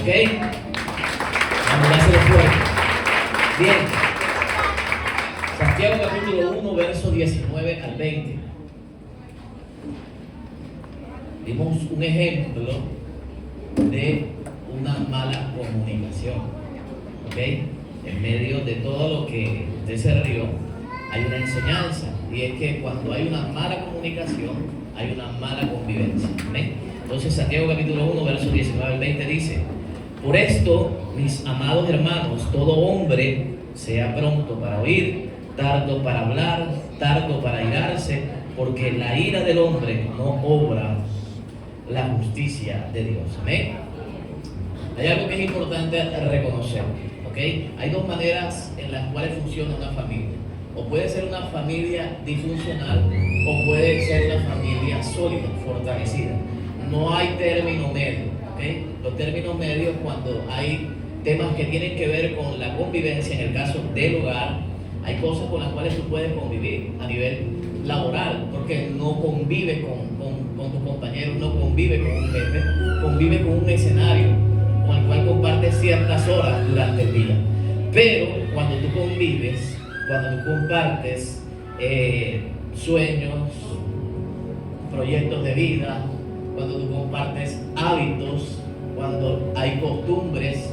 ¿Ok? Vamos a hacerlo fuerte. Bien. Santiago capítulo 1, versos 19 al 20. Vimos un ejemplo de una mala comunicación. ¿Ok? En medio de todo lo que usted se rió, hay una enseñanza. Y es que cuando hay una mala comunicación, hay una mala convivencia. ¿Amén? Entonces Santiago capítulo 1, versos 19 al 20 dice: por esto, mis amados hermanos, todo hombre sea pronto para oír, tardo para hablar, tardo para irarse, porque la ira del hombre no obra la justicia de Dios. Amén. Hay algo que es importante reconocer, ¿ok? Hay dos maneras en las cuales funciona una familia. O puede ser una familia disfuncional o puede ser una familia sólida, fortalecida. No hay término medio, ¿ok? Los términos medios cuando hay temas que tienen que ver con la convivencia, en el caso del hogar, hay cosas con las cuales tú puedes convivir a nivel laboral, porque no convive con tus compañeros, no convive con un jefe, convive con un escenario con el cual compartes ciertas horas durante el día. Pero cuando tú convives, cuando tú compartes sueños, proyectos de vida, cuando tú compartes hábitos, cuando hay costumbres,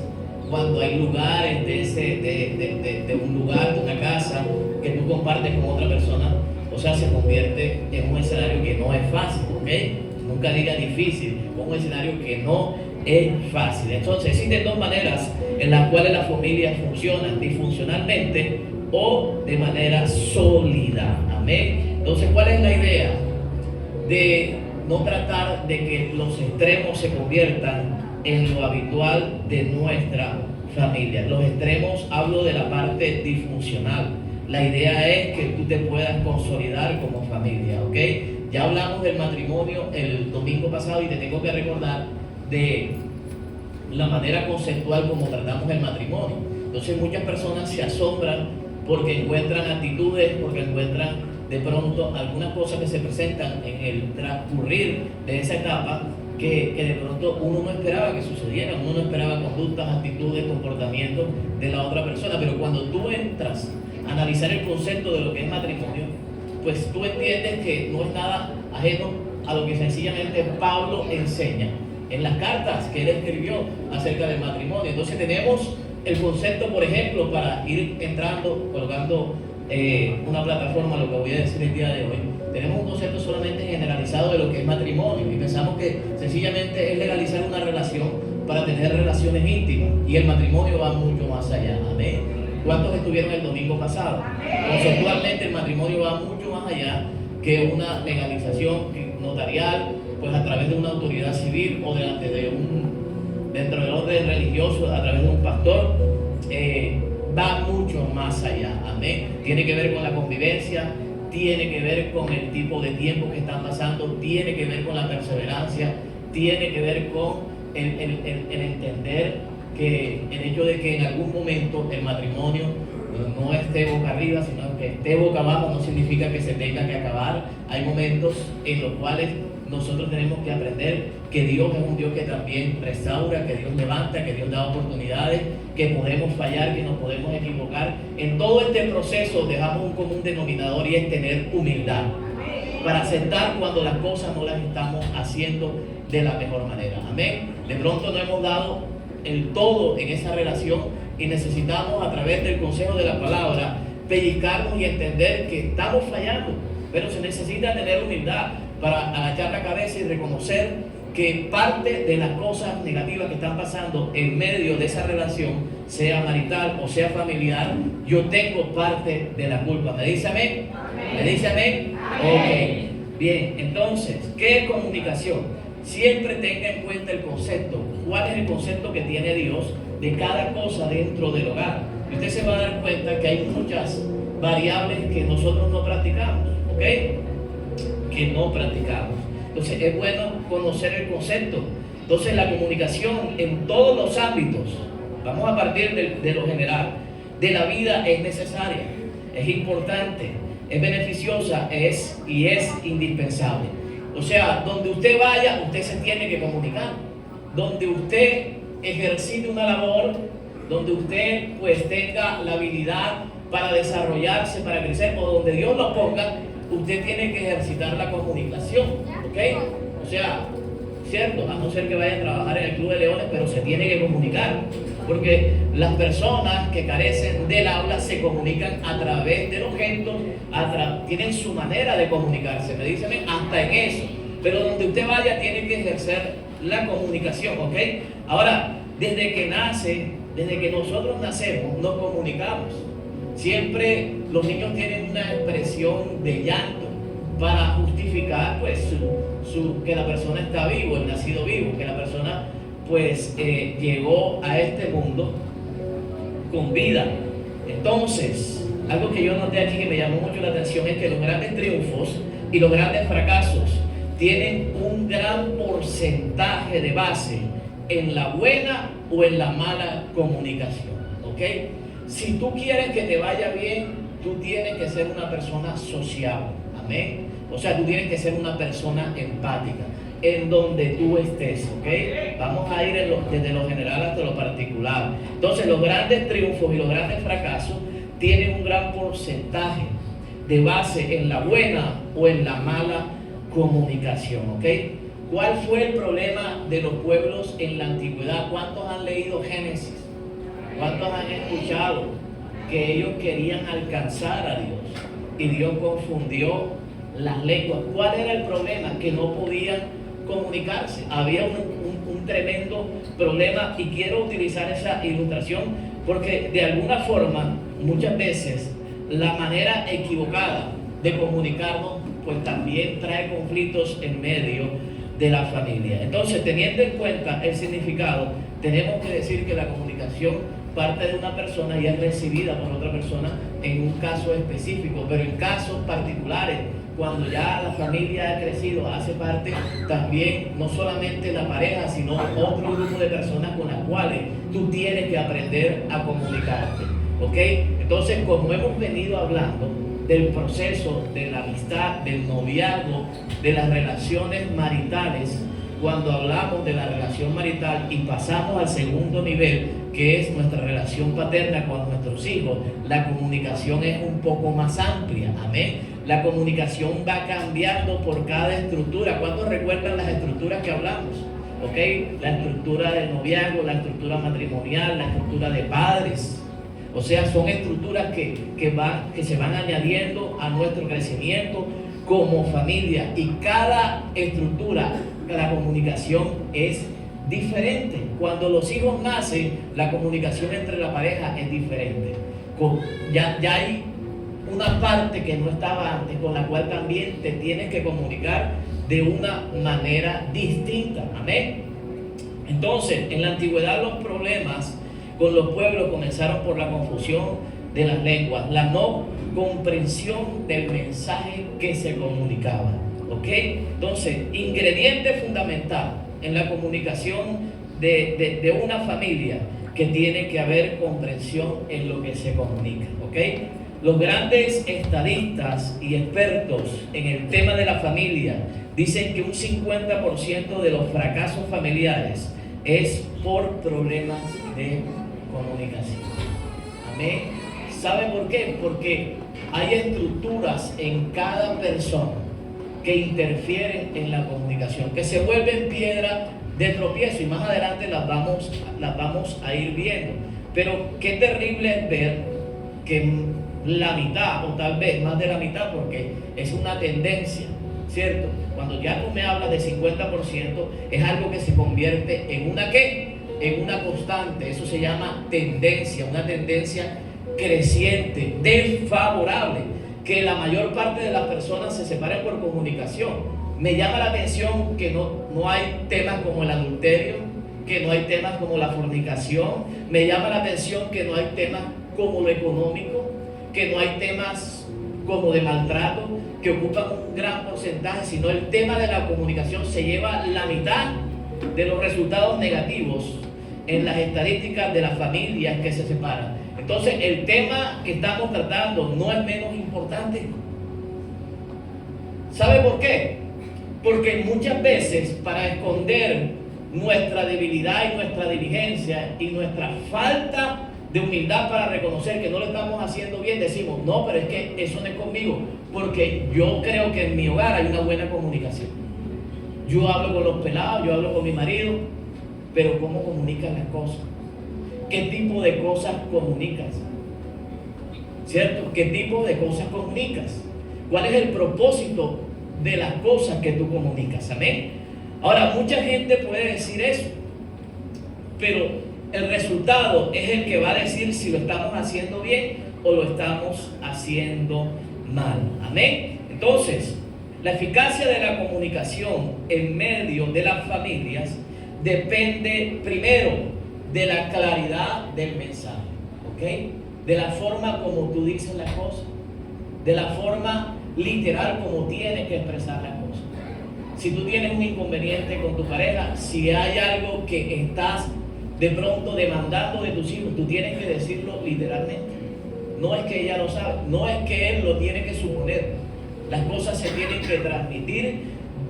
cuando hay lugares de un lugar, de una casa que tú compartes con otra persona, o sea, se convierte en un escenario que no es fácil, ¿ok? Nunca diga difícil, un escenario que no es fácil. Entonces existen dos maneras en las cuales las familias funcionan: disfuncionalmente o de manera sólida. Amén. Entonces, ¿cuál es la idea? De no tratar de que los extremos se conviertan en lo habitual de nuestra familia. Los extremos, hablo de la parte disfuncional. La idea es que tú te puedas consolidar como familia, ¿ok? Ya hablamos del matrimonio el domingo pasado y te tengo que recordar de la manera conceptual como tratamos el matrimonio. Entonces muchas personas se asombran porque encuentran actitudes, porque encuentran de pronto algunas cosas que se presentan en el transcurrir de esa etapa que de pronto uno no esperaba que sucedieran, uno no esperaba conductas, actitudes, comportamientos de la otra persona. Pero cuando tú entras a analizar el concepto de lo que es matrimonio, pues tú entiendes que no es nada ajeno a lo que sencillamente Pablo enseña en las cartas que él escribió acerca del matrimonio. Entonces tenemos el concepto, por ejemplo, para ir entrando, colocando una plataforma, lo que voy a decir el día de hoy. Tenemos un concepto solamente generalizado de lo que es matrimonio y pensamos que sencillamente es legalizar una relación para tener relaciones íntimas, y el matrimonio va mucho más allá. Amén. ¿Cuántos estuvieron el domingo pasado? Conceptualmente el matrimonio va mucho más allá que una legalización notarial, pues a través de una autoridad civil o delante de dentro del orden religioso, a través de un pastor. Va mucho más allá. Amén. Tiene que ver con la convivencia, tiene que ver con el tipo de tiempo que están pasando, tiene que ver con la perseverancia, tiene que ver con el entender que el hecho de que en algún momento el matrimonio no esté boca arriba, sino que esté boca abajo, no significa que se tenga que acabar. Hay momentos en los cuales nosotros tenemos que aprender que Dios es un Dios que también restaura, que Dios levanta, que Dios da oportunidades, que podemos fallar, que nos podemos equivocar. En todo este proceso dejamos un común denominador, y es tener humildad para aceptar cuando las cosas no las estamos haciendo de la mejor manera. Amén. De pronto no hemos dado el todo en esa relación y necesitamos, a través del consejo de la palabra, pellizcarnos y entender que estamos fallando, pero se necesita tener humildad para agachar la cabeza y reconocer que parte de las cosas negativas que están pasando en medio de esa relación, sea marital o sea familiar, yo tengo parte de la culpa. ¿Me dice amén? Amén. ¿Me dice amén? Amén. Ok. Bien, entonces, ¿qué es comunicación? Siempre tenga en cuenta el concepto. ¿Cuál es el concepto que tiene Dios de cada cosa dentro del hogar? Y usted se va a dar cuenta que hay muchas variables que nosotros no practicamos, ¿ok? Que no practicamos. Entonces es bueno conocer el concepto. Entonces la comunicación en todos los ámbitos, vamos a partir de lo general, de la vida, es necesaria, es importante, es beneficiosa, es indispensable. O sea, donde usted vaya, usted se tiene que comunicar. Donde usted ejercite una labor donde usted pues tenga la habilidad para desarrollarse, para crecer, o donde Dios lo ponga, usted tiene que ejercitar la comunicación, ¿ok? O sea, cierto, a no ser que vaya a trabajar en el Club de Leones, pero se tiene que comunicar, porque las personas que carecen del habla se comunican a través de los gestos, tienen su manera de comunicarse, me dicen hasta en eso, pero donde usted vaya tiene que ejercer la comunicación, ¿ok? Ahora, desde que nosotros nacemos, nos comunicamos. Siempre los niños tienen una expresión de llanto para justificar pues que la persona está vivo, el nacido vivo, que la persona pues llegó a este mundo con vida. Entonces, algo que yo noté aquí que me llamó mucho la atención es que los grandes triunfos y los grandes fracasos tienen un gran porcentaje de base en la buena o en la mala comunicación, ¿ok? Si tú quieres que te vaya bien, tú tienes que ser una persona sociable, amén. O sea, tú tienes que ser una persona empática en donde tú estés, ¿ok? Vamos a ir desde lo general hasta lo particular. Entonces, los grandes triunfos y los grandes fracasos tienen un gran porcentaje de base en la buena o en la mala comunicación, ¿ok? ¿Cuál fue el problema de los pueblos en la antigüedad? ¿Cuántos han leído Génesis? ¿Cuántos han escuchado que ellos querían alcanzar a Dios y Dios confundió las lenguas? ¿Cuál era el problema? Que no podían comunicarse. Había un tremendo problema, y quiero utilizar esa ilustración porque de alguna forma muchas veces la manera equivocada de comunicarnos pues también trae conflictos en medio de la familia. Entonces, teniendo en cuenta el significado, tenemos que decir que la comunicación parte de una persona y es recibida por otra persona en un caso específico, pero en casos particulares, cuando ya la familia ha crecido, hace parte también no solamente la pareja, sino otro grupo de personas con las cuales tú tienes que aprender a comunicarte, ¿ok? Entonces, como hemos venido hablando del proceso de la amistad, del noviazgo, de las relaciones maritales, cuando hablamos de la relación marital y pasamos al segundo nivel, que es nuestra relación paterna con nuestros hijos, la comunicación es un poco más amplia, amén. La comunicación va cambiando por cada estructura. ¿Cuántos recuerdan las estructuras que hablamos? ¿Ok? La estructura del noviazgo, la estructura matrimonial, la estructura de padres. O sea, son estructuras que se van añadiendo a nuestro crecimiento como familia, y cada estructura, la comunicación es diferente. Cuando los hijos nacen, la comunicación entre la pareja es diferente. Ya hay una parte que no estaba antes, con la cual también te tienes que comunicar de una manera distinta, amén. Entonces, en la antigüedad los problemas con los pueblos comenzaron por la confusión de las lenguas, la no comprensión del mensaje que se comunicaba, ¿ok? Entonces, ingrediente fundamental en la comunicación de una familia, que tiene que haber comprensión en lo que se comunica, ¿ok? Los grandes estadistas y expertos en el tema de la familia dicen que un 50% de los fracasos familiares es por problemas de comunicación. Amén. ¿Sabe por qué? Porque hay estructuras en cada persona que interfieren en la comunicación, que se vuelven piedra de tropiezo, y más adelante las vamos a ir viendo. Pero qué terrible es ver que la mitad, o tal vez más de la mitad, porque es una tendencia, ¿cierto? Cuando ya tú me hablas de 50%, es algo que se convierte en una ¿qué? En una constante. Eso se llama tendencia, una tendencia creciente, desfavorable, que la mayor parte de las personas se separen por comunicación. Me llama la atención que no hay temas como el adulterio, que no hay temas como la fornicación. Me llama la atención que no hay temas como lo económico, que no hay temas como de maltrato, que ocupan un gran porcentaje, sino el tema de la comunicación se lleva la mitad de los resultados negativos en las estadísticas de las familias que se separan. Entonces, el tema que estamos tratando no es menos importante. ¿Sabe por qué? Porque muchas veces, para esconder nuestra debilidad y nuestra diligencia y nuestra falta de humildad para reconocer que no lo estamos haciendo bien, decimos, no, pero es que eso no es conmigo, porque yo creo que en mi hogar hay una buena comunicación. Yo hablo con los pelados, yo hablo con mi marido, pero ¿cómo comunican las cosas? ¿Qué tipo de cosas comunicas? ¿Cierto? ¿Qué tipo de cosas comunicas? ¿Cuál es el propósito de las cosas que tú comunicas? Amén. Ahora, mucha gente puede decir eso, pero el resultado es el que va a decir si lo estamos haciendo bien o lo estamos haciendo mal. Amén. Entonces, la eficacia de la comunicación en medio de las familias depende primero de la claridad del mensaje, ¿ok? De la forma como tú dices las cosas, de la forma literal como tienes que expresar las cosas. Si tú tienes un inconveniente con tu pareja, si hay algo que estás de pronto demandando de tus hijos, tú tienes que decirlo literalmente. No es que ella lo sabe, no es que él lo tiene que suponer. Las cosas se tienen que transmitir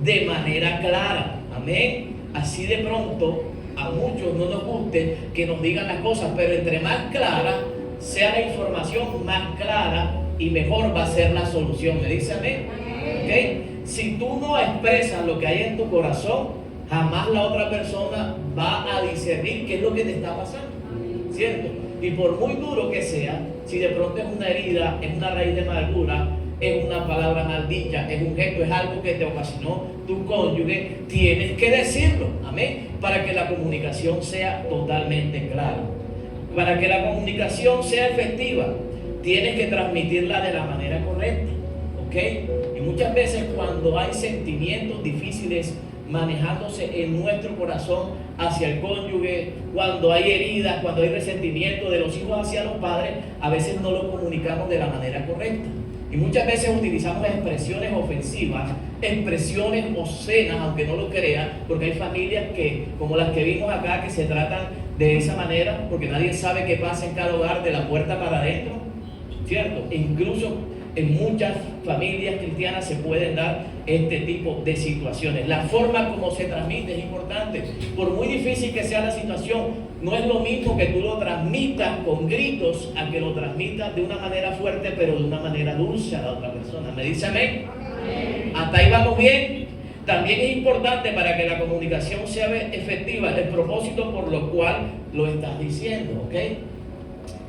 de manera clara. Amén. Así de pronto a muchos no nos guste que nos digan las cosas, pero entre más clara sea la información, más clara y mejor va a ser la solución. ¿Me dice amén? ¿Okay? Si tú no expresas lo que hay en tu corazón, jamás la otra persona va a discernir qué es lo que te está pasando, ¿cierto? Y por muy duro que sea, si de pronto es una herida, es una raíz de amargura, es una palabra maldita, es un gesto, es algo que te ocasionó tu cónyuge, tienes que decirlo, amén, para que la comunicación sea totalmente clara. Para que la comunicación sea efectiva, tienes que transmitirla de la manera correcta, ¿ok? Y muchas veces cuando hay sentimientos difíciles manejándose en nuestro corazón hacia el cónyuge, cuando hay heridas, cuando hay resentimiento de los hijos hacia los padres, a veces no lo comunicamos de la manera correcta. Y muchas veces utilizamos expresiones ofensivas, expresiones obscenas, aunque no lo crean, porque hay familias que, como las que vimos acá, que se tratan de esa manera, porque nadie sabe qué pasa en cada hogar de la puerta para adentro, ¿cierto? E incluso en muchas familias cristianas se pueden dar este tipo de situaciones. La forma como se transmite es importante. Por muy difícil que sea la situación, no es lo mismo que tú lo transmitas con gritos a que lo transmitas de una manera fuerte, pero de una manera dulce a la otra persona. ¿Me dice amén? Amén. ¿Hasta ahí vamos bien? También es importante para que la comunicación sea efectiva el propósito por lo cual lo estás diciendo, ¿ok?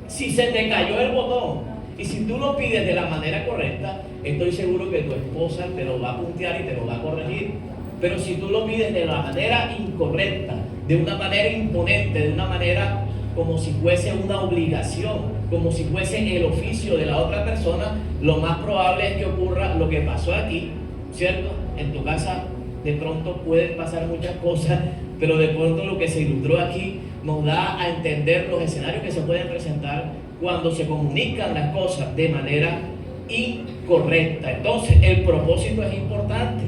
Si se te cayó el botón y si tú lo pides de la manera correcta, estoy seguro que tu esposa te lo va a puntear y te lo va a corregir. Pero si tú lo pides de la manera incorrecta, de una manera imponente, de una manera como si fuese una obligación, como si fuese el oficio de la otra persona, lo más probable es que ocurra lo que pasó aquí, ¿cierto? En tu casa de pronto pueden pasar muchas cosas, pero de pronto lo que se ilustró aquí nos da a entender los escenarios que se pueden presentar cuando se comunican las cosas de manera incorrecta. Entonces, el propósito es importante.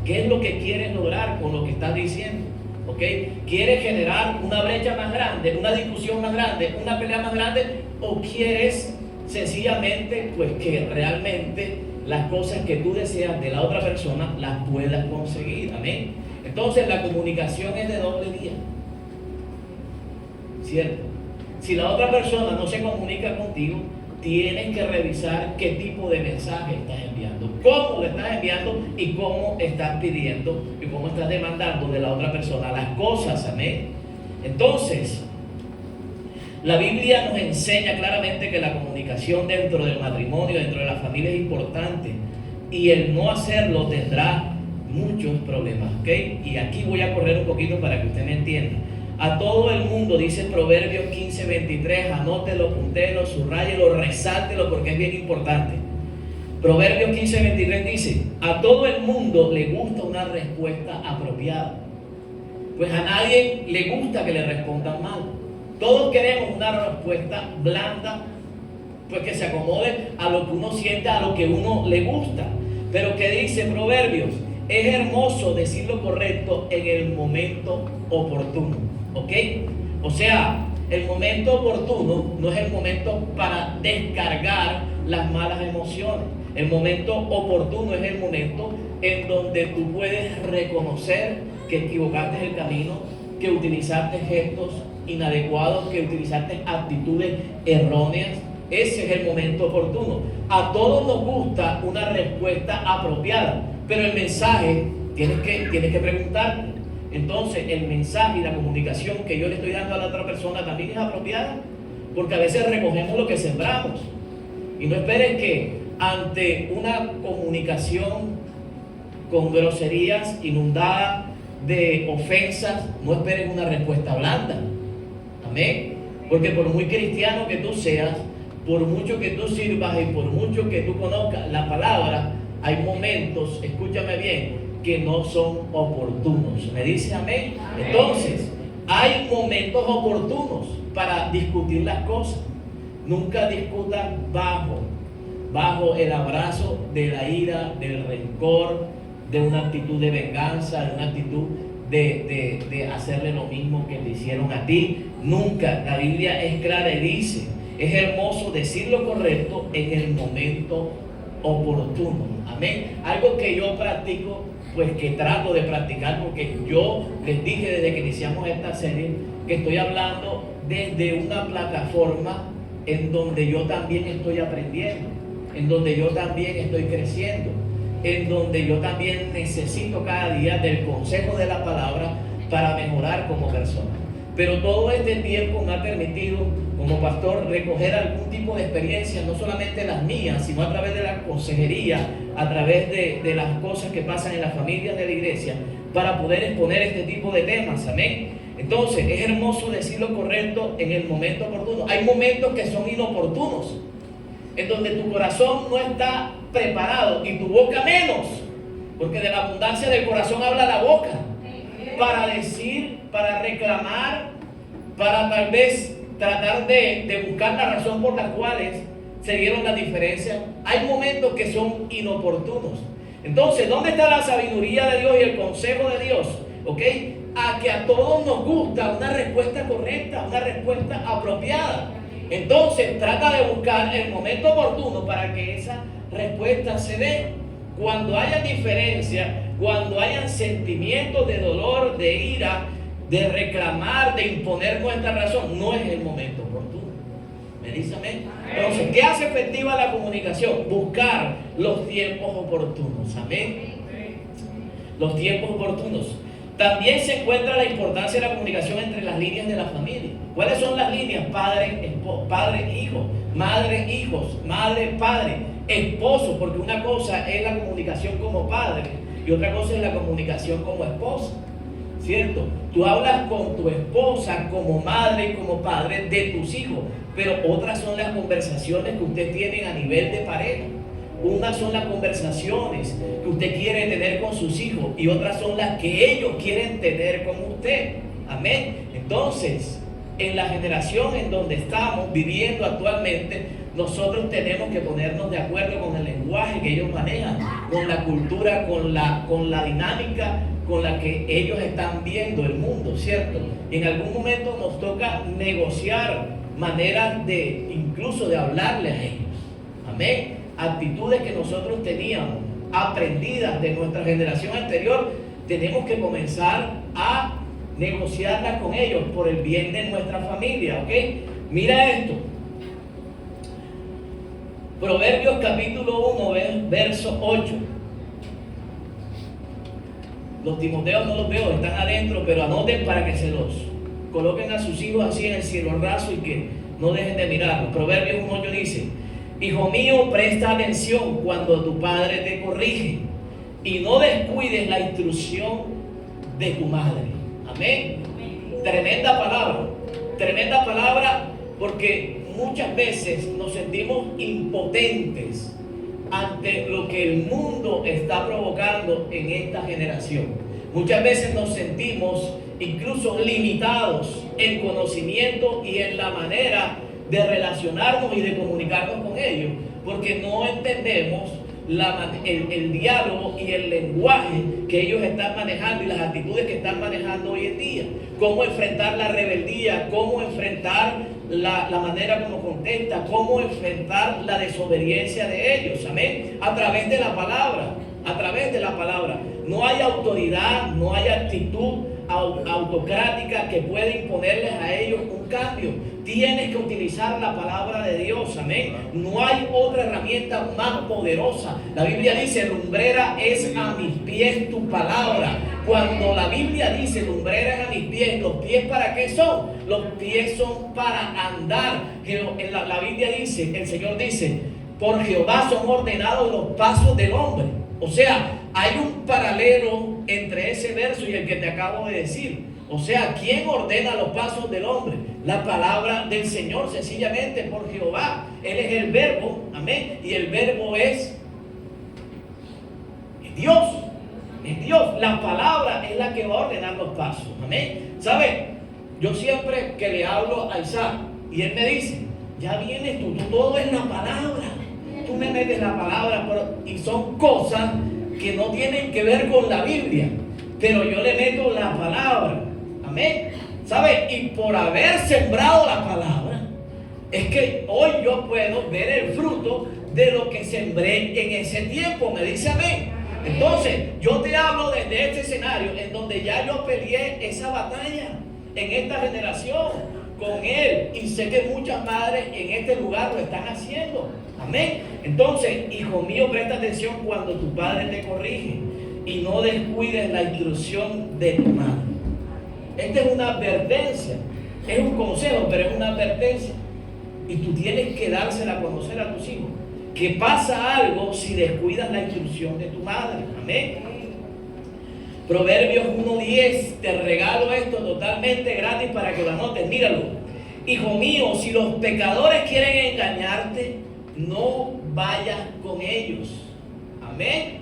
¿Qué es lo que quieres lograr con lo que estás diciendo? ¿Ok? ¿Quieres generar una brecha más grande, una discusión más grande, una pelea más grande? ¿O quieres sencillamente, pues, que realmente las cosas que tú deseas de la otra persona las puedas conseguir? Amén. Entonces, la comunicación es de doble vía, ¿cierto? Si la otra persona no se comunica contigo, tienes que revisar qué tipo de mensaje estás enviando, cómo lo estás enviando y cómo estás pidiendo y cómo estás demandando de la otra persona las cosas. Amén. Entonces, la Biblia nos enseña claramente que la comunicación dentro del matrimonio, dentro de la familia es importante, y el no hacerlo tendrá muchos problemas, ¿ok? Y aquí voy a correr un poquito para que usted me entienda. A todo el mundo, dice Proverbios 15:23, anótelo, puntélo, subrayelo, resáltelo porque es bien importante. Proverbios 15:23 dice, a todo el mundo le gusta una respuesta apropiada. Pues a nadie le gusta que le respondan mal. Todos queremos una respuesta blanda, pues que se acomode a lo que uno siente, a lo que uno le gusta. Pero ¿qué dice Proverbios? Es hermoso decir lo correcto en el momento oportuno. ¿Ok? O sea, el momento oportuno no es el momento para descargar las malas emociones. El momento oportuno es el momento en donde tú puedes reconocer que equivocaste el camino, que utilizaste gestos inadecuados, que utilizaste actitudes erróneas. Ese es el momento oportuno. A todos nos gusta una respuesta apropiada, pero el mensaje tienes que preguntarte. Entonces, el mensaje y la comunicación que yo le estoy dando a la otra persona también es apropiada, porque a veces recogemos lo que sembramos. Y no esperes que ante una comunicación con groserías inundada de ofensas, no esperes una respuesta blanda. Amén. Porque por muy cristiano que tú seas, por mucho que tú sirvas y por mucho que tú conozcas la palabra, hay momentos, escúchame bien, que no son oportunos. ¿Me dice amén? Entonces, hay momentos oportunos para discutir las cosas. Nunca discutas bajo el abrazo de la ira, del rencor, de una actitud de venganza, de una actitud de hacerle lo mismo que le hicieron a ti. Nunca. La Biblia es clara y dice, es hermoso decir lo correcto en el momento oportuno. Amén. Algo que yo practico, pues que trato de practicar, porque yo les dije desde que iniciamos esta serie que estoy hablando desde una plataforma en donde yo también estoy aprendiendo, en donde yo también estoy creciendo, en donde yo también necesito cada día del consejo de la palabra para mejorar como persona. Pero todo este tiempo me ha permitido, como pastor, recoger algún tipo de experiencia, no solamente las mías, sino a través de la consejería, a través de las cosas que pasan en las familias de la iglesia, para poder exponer este tipo de temas. Amén. Entonces, es hermoso decir lo correcto en el momento oportuno. Hay momentos que son inoportunos, en donde tu corazón no está preparado y tu boca menos, porque de la abundancia del corazón habla la boca, para decir, para reclamar, para tal vez tratar de buscar la razón por las cuales se dieron las diferencias. Hay momentos que son inoportunos. Entonces, ¿dónde está la sabiduría de Dios y el consejo de Dios? ¿Ok? A que a todos nos gusta una respuesta correcta, una respuesta apropiada. Entonces, trata de buscar el momento oportuno para que esa respuesta se dé. Cuando haya diferencia, cuando hayan sentimientos de dolor, de ira, de reclamar, de imponer nuestra razón, no es el momento oportuno. ¿Me dice amén? Entonces, ¿qué hace efectiva la comunicación? Buscar los tiempos oportunos. Amén. Los tiempos oportunos. También se encuentra la importancia de la comunicación entre las líneas de la familia. ¿Cuáles son las líneas? Padre, hijo, madre, hijos, madre, padre, esposo, porque una cosa es la comunicación como padre y otra cosa es la comunicación como esposa, ¿cierto? Tú hablas con tu esposa como madre y como padre de tus hijos, pero otras son las conversaciones que ustedes tienen a nivel de pareja. Unas son las conversaciones que usted quiere tener con sus hijos y otras son las que ellos quieren tener con usted. Amén. Entonces, en la generación en donde estamos viviendo actualmente, nosotros tenemos que ponernos de acuerdo con el lenguaje que ellos manejan, con la cultura, con la dinámica con la que ellos están viendo el mundo, ¿cierto? Y en algún momento nos toca negociar maneras incluso de hablarles a ellos. Amén. Actitudes que nosotros teníamos aprendidas de nuestra generación anterior, tenemos que comenzar a negociarlas con ellos por el bien de nuestra familia, ¿ok? Mira esto. Proverbios capítulo 1, verso 8. Los Timoteos no los veo, están adentro, pero anoten para que se los coloquen a sus hijos así en el cielo raso y que no dejen de mirarlos. Proverbios 1:8 dice: Hijo mío, presta atención cuando tu padre te corrige y no descuides la instrucción de tu madre. Amén. Tremenda palabra, porque muchas veces nos sentimos impotentes ante lo que el mundo está provocando en esta generación. Muchas veces nos sentimos incluso limitados en conocimiento y en la manera de relacionarnos y de comunicarnos con ellos, porque no entendemos el diálogo y el lenguaje que ellos están manejando y las actitudes que están manejando hoy en día. Cómo enfrentar la rebeldía, cómo enfrentar la manera como contesta, cómo enfrentar la desobediencia de ellos. Amén. A través de la palabra. No hay autoridad, no hay actitud autocrática que puede imponerles a ellos un cambio. Tienes que utilizar la palabra de Dios, amén. No hay otra herramienta más poderosa. La Biblia dice, lumbrera es a mis pies tu palabra. Cuando la Biblia dice lumbrera es a mis pies, ¿los pies para qué son? Los pies son para andar. En la Biblia dice, el Señor dice, por Jehová son ordenados los pasos del hombre. O sea, hay un paralelo entre ese verso y el que te acabo de decir. O sea, ¿quién ordena los pasos del hombre? La palabra del Señor, sencillamente por Jehová. Él es el verbo, amén. Y el verbo es Dios. Es Dios. La palabra es la que va a ordenar los pasos, amén. ¿Sabe? Yo siempre que le hablo a Isaac y él me dice, ya vienes tú todo es la palabra. Tú me metes la palabra, y son cosas que no tienen que ver con la Biblia, pero yo le meto la palabra, amén. ¿Sabe? Y por haber sembrado la palabra, es que hoy yo puedo ver el fruto de lo que sembré en ese tiempo, me dice amén. Entonces, yo te hablo desde este escenario en donde ya yo peleé esa batalla en esta generación con él, y sé que muchas madres en este lugar lo están haciendo, amén. Entonces, hijo mío, presta atención cuando tu padre te corrige y no descuides la instrucción de tu madre. Esta es una advertencia, es un consejo, pero es una advertencia, y tú tienes que dársela a conocer a tus hijos, que pasa algo si descuidas la instrucción de tu madre, amén. Proverbios 1:10, te regalo esto totalmente gratis para que lo anotes, míralo. Hijo mío, si los pecadores quieren engañarte, no vayas con ellos. Amén.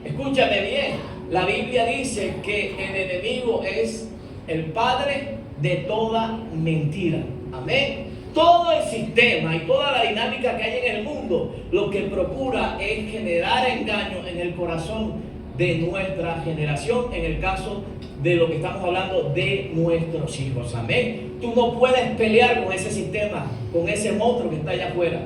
Escúchame bien, la Biblia dice que el enemigo es el padre de toda mentira. Amén. Todo el sistema y toda la dinámica que hay en el mundo, lo que procura es generar engaño en el corazón de nuestra generación, en el caso de lo que estamos hablando de nuestros hijos, amén. Tú no puedes pelear con ese sistema, con ese monstruo que está allá afuera,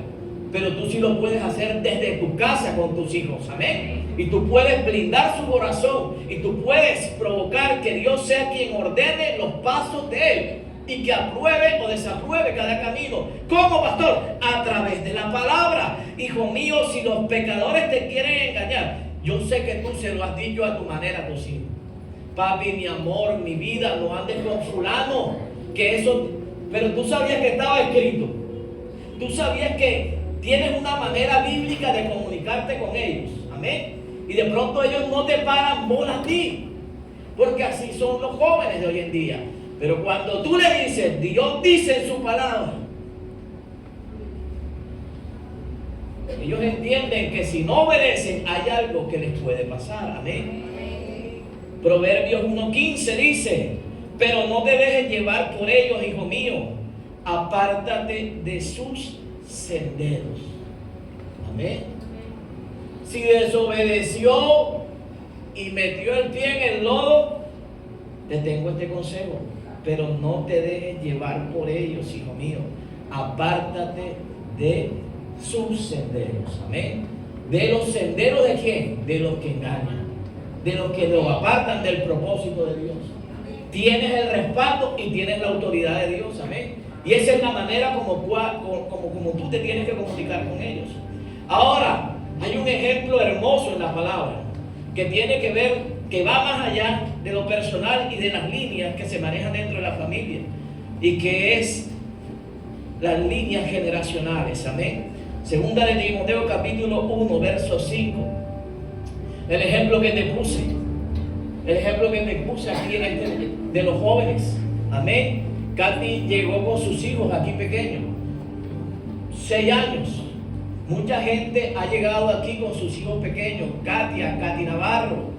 pero tú sí lo puedes hacer desde tu casa con tus hijos, amén. Y tú puedes blindar su corazón, y tú puedes provocar que Dios sea quien ordene los pasos de él, y que apruebe o desapruebe cada camino. ¿Cómo, pastor? A través de la palabra. Hijo mío, si los pecadores te quieren engañar, yo sé que tú se lo has dicho a tu manera a tus hijos. Papi, mi amor, mi vida, no andes con fulano, que eso, pero tú sabías que estaba escrito. Tú sabías que tienes una manera bíblica de comunicarte con ellos, amén. Y de pronto ellos no te paran bola a ti, porque así son los jóvenes de hoy en día. Pero cuando tú le dices, Dios dice en su palabra, ellos entienden que si no obedecen hay algo que les puede pasar, amén. Proverbios 1:15 dice, pero no te dejes llevar por ellos, hijo mío, apártate de sus senderos, amén. Si desobedeció y metió el pie en el lodo, te tengo este consejo, pero no te dejes llevar por ellos, hijo mío, apártate de sus senderos, amén. ¿De los senderos de quién? De los que engañan, de los que los apartan del propósito de Dios. Tienes el respaldo y tienes la autoridad de Dios, amén. Y esa es la manera como tú te tienes que comunicar con ellos. Ahora, hay un ejemplo hermoso en la palabra que tiene que ver, que va más allá de lo personal y de las líneas que se manejan dentro de la familia, y que es las líneas generacionales, amén. Segunda de Timoteo capítulo 1 verso 5. El ejemplo que te puse aquí de los jóvenes, amén. Katy llegó con sus hijos aquí pequeños, 6 años. Mucha gente ha llegado aquí con sus hijos pequeños. Katy Navarro,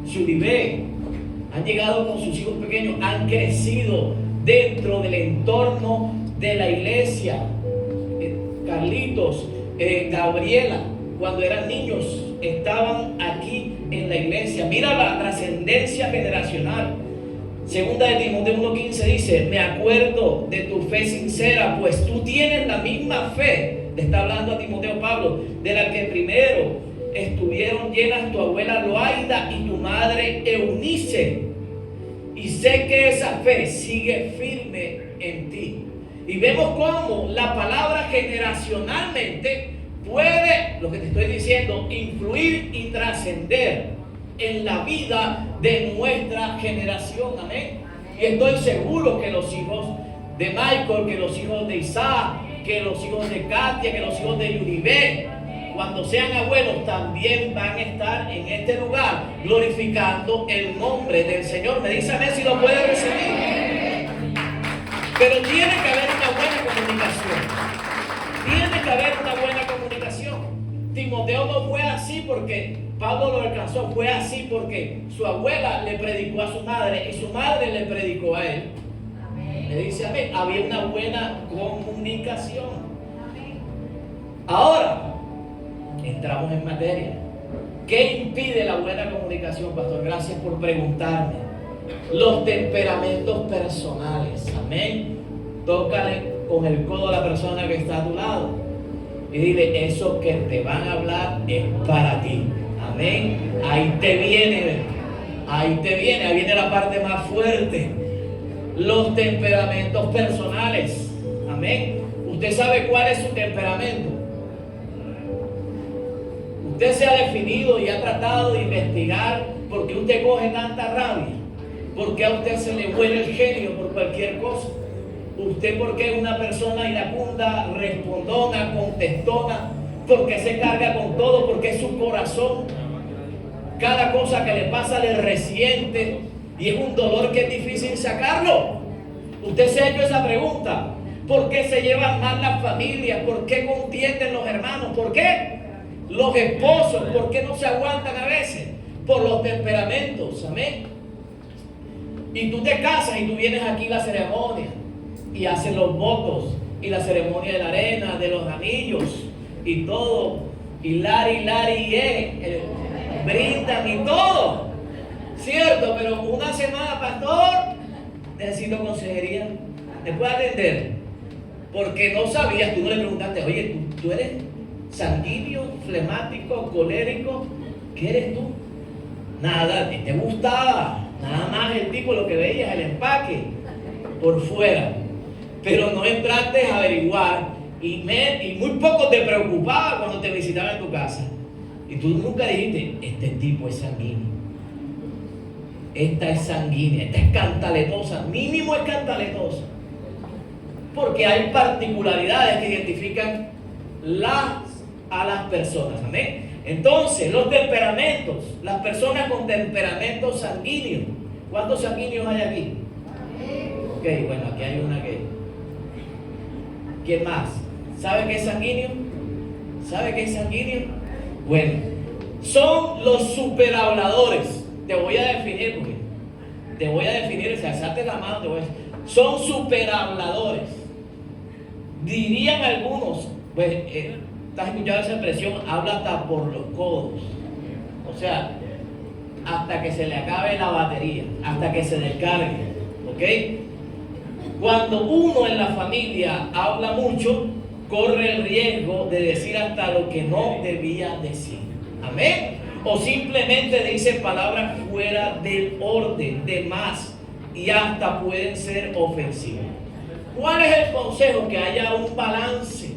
Shuribé, han llegado con sus hijos pequeños, han crecido dentro del entorno de la iglesia. Carlitos, Gabriela, cuando eran niños, estaban aquí en la iglesia. Mira la trascendencia generacional. Segunda de Timoteo 1:15 dice, me acuerdo de tu fe sincera, pues tú tienes la misma fe, le está hablando a Timoteo Pablo, de la que primero estuvieron llenas tu abuela Loaida y tu madre Eunice. y sé que esa fe sigue firme en ti. Y vemos cómo la palabra generacionalmente puede, lo que te estoy diciendo, influir y trascender en la vida de nuestra generación. Amén. Y estoy seguro que los hijos de Michael, que los hijos de Isaac, que los hijos de Katia, que los hijos de Yuribé, cuando sean abuelos, también van a estar en este lugar glorificando el nombre del Señor. Me dice amén si lo puede recibir. Pero tiene que haber una buena comunicación. Tiene que haber una buena comunicación. Timoteo no fue así porque Pablo lo alcanzó, fue así porque su abuela le predicó a su madre y su madre le predicó a él. Me dice amén. Había una buena comunicación. Ahora entramos en materia. ¿Qué impide la buena comunicación, pastor? Gracias por preguntarme. Los temperamentos personales. Amén. Tócale con el codo a la persona que está a tu lado y dile: eso que te van a hablar es para ti. Amén. Ahí te viene. Ahí te viene. Ahí viene la parte más fuerte. Los temperamentos personales. Amén. Usted sabe cuál es su temperamento. Usted se ha definido y ha tratado de investigar por qué usted coge tanta rabia, por qué a usted se le vuela el genio por cualquier cosa. Usted por qué es una persona iracunda, respondona, contestona, porque se carga con todo, porque es su corazón. Cada cosa que le pasa le resiente y es un dolor que es difícil sacarlo. Usted se ha hecho esa pregunta: ¿por qué se llevan mal las familias? ¿Por qué contienden los hermanos? ¿Por qué? Los esposos, ¿por qué no se aguantan a veces? Por los temperamentos, amén. Y tú te casas y tú vienes aquí a la ceremonia y hacen los votos y la ceremonia de la arena, de los anillos y todo, y Lari, brindan y todo, cierto. Pero una semana, pastor, necesito consejería, ¿me puede atender? Porque no sabías, tú no le preguntaste: oye, ¿tú eres sanguíneo, flemático, colérico? ¿Qué eres tú? Nada, te gustaba nada más el tipo, lo que veías, el empaque por fuera, pero no entraste a averiguar y muy poco te preocupaba cuando te visitaba en tu casa. Y tú nunca dijiste: este tipo es sanguíneo, esta es sanguínea, esta es cantaletosa, mínimo es cantaletosa, porque hay particularidades que identifican a las personas. Amén. Entonces, los temperamentos, las personas con temperamento sanguíneo. ¿Cuántos sanguíneos hay aquí? Ok, bueno, aquí hay una que... ¿Quién más? ¿Sabe qué es sanguíneo? ¿Sabe qué es sanguíneo? Bueno, son los superhabladores. Te voy a definir, porque te voy a definir, o sea, alzate la mano, te voy a decir. Son superhabladores. Dirían algunos, pues, ¿estás escuchando esa expresión? Habla hasta por los codos. O sea, hasta que se le acabe la batería, hasta que se descargue. ¿Ok? Cuando uno en la familia habla mucho, corre el riesgo de decir hasta lo que no debía decir. Amén. O simplemente dice palabras fuera del orden, de más, y hasta pueden ser ofensivas. ¿Cuál es el consejo? Que haya un balance,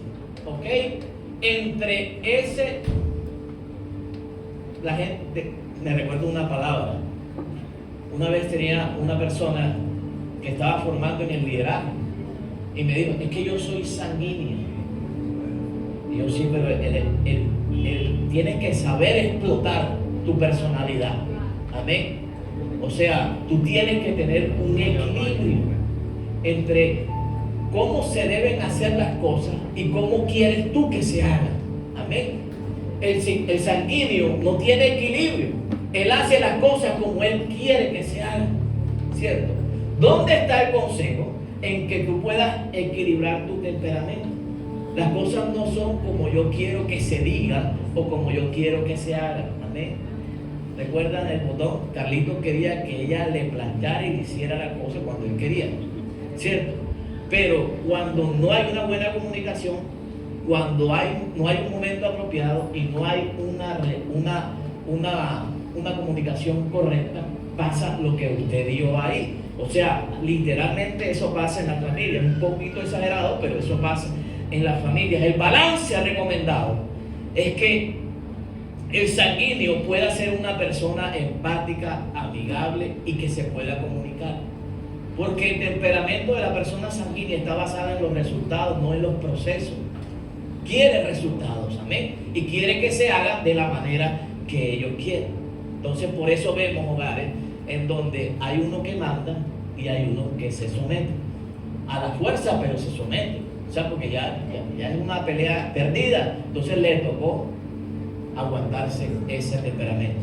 ¿ok? Entre ese... La gente, me recuerdo una palabra. Una vez tenía una persona que estaba formando en el liderazgo y me dijo: es que yo soy sanguíneo. Y yo: sí, pero tienes que saber explotar tu personalidad. Amén. O sea, tú tienes que tener un equilibrio entre cómo se deben hacer las cosas y cómo quieres tú que se hagan. Amén. El sanguíneo no tiene equilibrio. Él hace las cosas como él quiere que se hagan, ¿cierto? ¿Dónde está el consejo? En que tú puedas equilibrar tu temperamento. Las cosas no son como yo quiero que se digan o como yo quiero que se hagan. Amén. ¿Recuerdan el botón? Carlitos quería que ella le planchara y le hiciera la cosa cuando él quería, ¿cierto? Pero cuando no hay una buena comunicación, cuando no hay un momento apropiado y no hay una comunicación correcta, pasa lo que usted dio ahí. O sea, literalmente eso pasa en la familia. Es un poquito exagerado, pero eso pasa en las familias. El balance recomendado es que el sanguíneo pueda ser una persona empática, amigable y que se pueda comunicar. Porque el temperamento de la persona sanguínea está basado en los resultados, no en los procesos. Quiere resultados, amén. Y quiere que se haga de la manera que ellos quieren. Entonces, por eso vemos hogares en donde hay uno que manda y hay uno que se somete. A la fuerza, pero se somete. O sea, porque ya es una pelea perdida. Entonces le tocó aguantarse ese temperamento.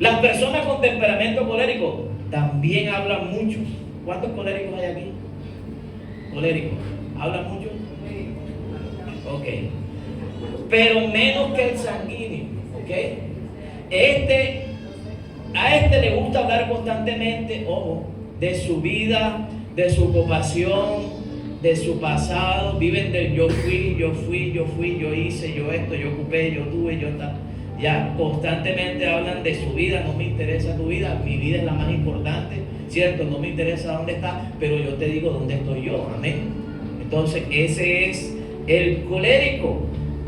Las personas con temperamento colérico también hablan mucho. ¿Cuántos coléricos hay aquí? Coléricos. ¿Hablan mucho? Ok. Pero menos que el sanguíneo. Ok. A este le gusta hablar constantemente, ojo, de su vida, de su ocupación, de su pasado. Viven del yo fui, yo hice, yo esto, yo ocupé, yo tuve, yo tal. Ya constantemente hablan de su vida. No me interesa tu vida, mi vida es la más importante, ¿cierto? No me interesa dónde está, pero yo te digo dónde estoy yo, amén. Entonces ese es el colérico.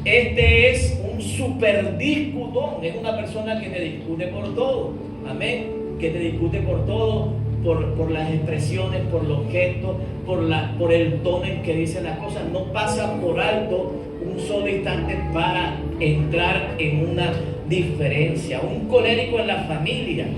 Este es un super discutón, es una persona que te discute por todo, amén, que te discute por todo, por las expresiones, por los gestos, por el tono en que dice las cosas. No pasa por alto un solo instante para entrar en una diferencia. Un colérico en la familia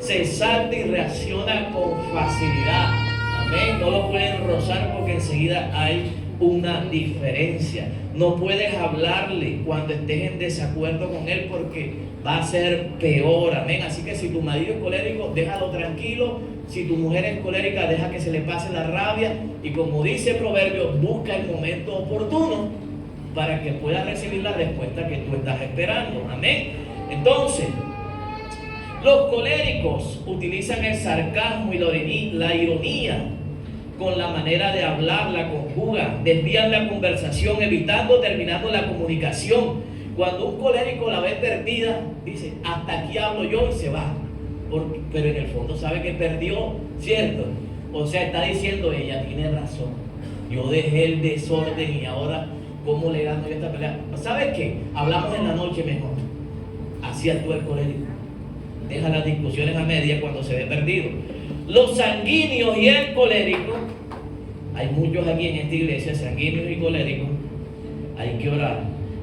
se salta y reacciona con facilidad, amén. No lo pueden rozar porque enseguida hay una diferencia. No puedes hablarle cuando estés en desacuerdo con él porque va a ser peor, amén. Así que si tu marido es colérico, déjalo tranquilo. Si tu mujer es colérica, deja que se le pase la rabia. Y como dice el proverbio, busca el momento oportuno para que puedas recibir la respuesta que tú estás esperando, amén. Entonces, los coléricos utilizan el sarcasmo y la ironía con la manera de hablar, la conjugan, desvían la conversación, evitando terminando la comunicación. Cuando un colérico la ve perdida, dice, hasta aquí hablo yo, y se va. Pero en el fondo sabe que perdió, ¿cierto? O sea, está diciendo, ella tiene razón. Yo dejé el desorden y ahora, ¿cómo le gano yo esta pelea? ¿Sabes qué? Hablamos en la noche mejor. Así actúa el colérico. Deja las discusiones a media cuando se ve perdido. Los sanguíneos y el colérico, hay muchos aquí en esta iglesia, sanguíneos y coléricos, hay que orar.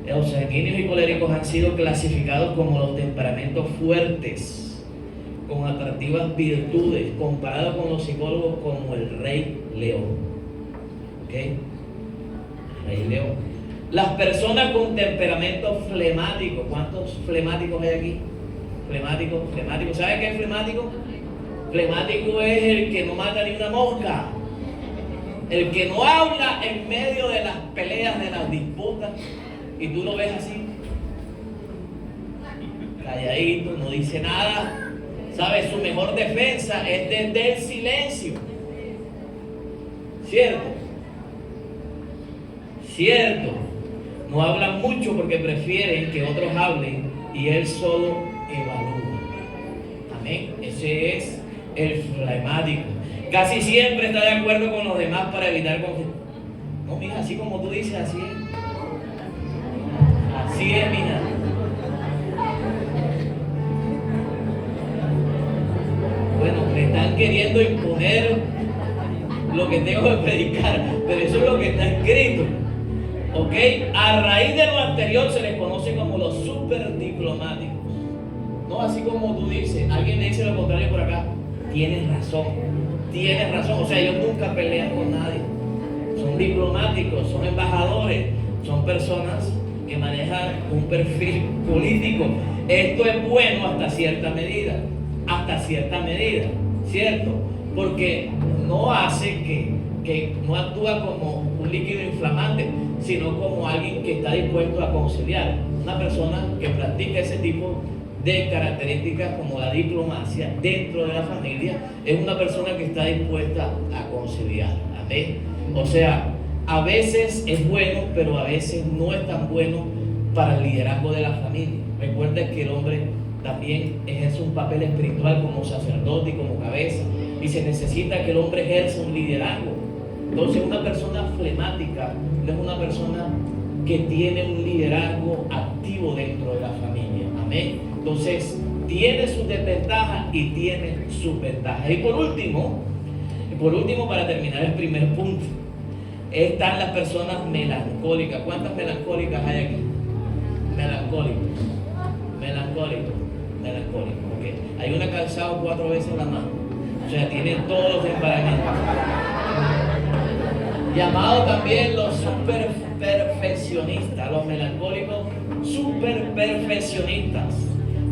Los sanguíneos y coléricos han sido clasificados como los temperamentos fuertes, con atractivas virtudes, comparados con los psicólogos como el rey león. ¿Ok? Rey león. Las personas con temperamento flemático, ¿cuántos flemáticos hay aquí? Flemático. ¿Sabe qué es flemático? Flemático es el que no mata ni una mosca, el que no habla en medio de las peleas, de las disputas, y tú lo ves así, calladito, no dice nada. ¿Sabe? Su mejor defensa es desde el silencio. Cierto. No hablan mucho porque prefieren que otros hablen y él solo evalúa. Amén. Ese es el flemático. Casi siempre está de acuerdo con los demás para evitar conflicto. No, mija, así como tú dices, así es. Así es, mija. Bueno, me están queriendo imponer lo que tengo que predicar, pero eso es lo que está escrito. ¿Ok? A raíz de lo anterior se les conoce como los super diplomáticos. No así como tú dices, alguien le dice lo contrario por acá. Tienes razón. O sea, ellos nunca pelean con nadie. Son diplomáticos, son embajadores, son personas que manejan un perfil político. Esto es bueno hasta cierta medida, ¿cierto? Porque no hace que no actúa como un líquido inflamante, sino como alguien que está dispuesto a conciliar. Una persona que practica ese tipo de características como la diplomacia dentro de la familia es una persona que está dispuesta a conciliar. Amén. O sea, a veces es bueno, pero a veces no es tan bueno para el liderazgo de la familia. Recuerda que el hombre también ejerce un papel espiritual como sacerdote y como cabeza, y se necesita que el hombre ejerza un liderazgo. Entonces, una persona flemática no es una persona que tiene un liderazgo activo dentro de la familia. Amén. Entonces, tiene sus desventajas y tiene sus ventajas. Y por último, para terminar el primer punto, están las personas melancólicas. ¿Cuántas melancólicas hay aquí? Melancólicos. Okay. Hay una calzado 4 veces la mano. O sea, tienen todos los temperamentos. Llamados también los super perfeccionistas. Los melancólicos super perfeccionistas.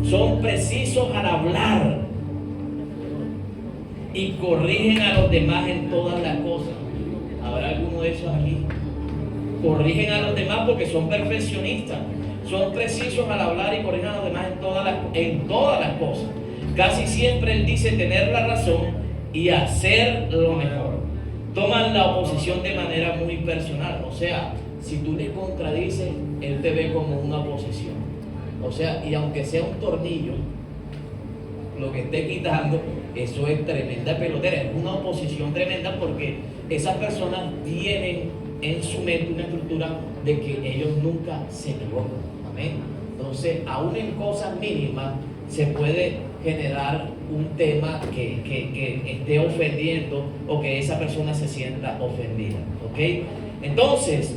Son precisos al hablar y corrigen a los demás en todas las cosas. ¿Habrá alguno de esos aquí? Corrigen a los demás porque son perfeccionistas. Son precisos al hablar y corrigen a los demás en todas las cosas. Casi siempre él dice tener la razón y hacer lo mejor. Toman la oposición de manera muy personal. O sea, si tú le contradices, él te ve como una oposición. O sea, y aunque sea un tornillo, lo que esté quitando, eso es tremenda pelotera. Es una oposición tremenda porque esas personas tienen en su mente una estructura de que ellos nunca se equivocan. Amén. Entonces, aún en cosas mínimas se puede generar un tema que esté ofendiendo o que esa persona se sienta ofendida. ¿Ok? Entonces,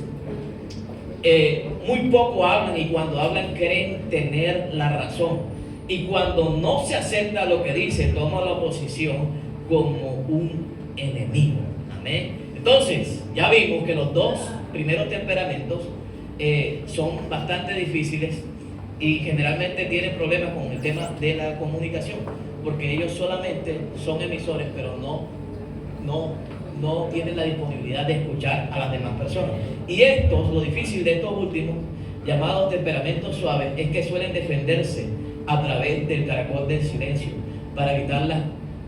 muy poco hablan y cuando hablan creen tener la razón. Y cuando no se acepta lo que dice, toma la oposición como un enemigo. Amén. Entonces, ya vimos que los dos primeros temperamentos son bastante difíciles y generalmente tienen problemas con el tema de la comunicación, porque ellos solamente son emisores, pero no tienen la disponibilidad de escuchar a las demás personas. Y lo difícil de estos últimos, llamados temperamentos suaves, es que suelen defenderse a través del caracol del silencio para evitar las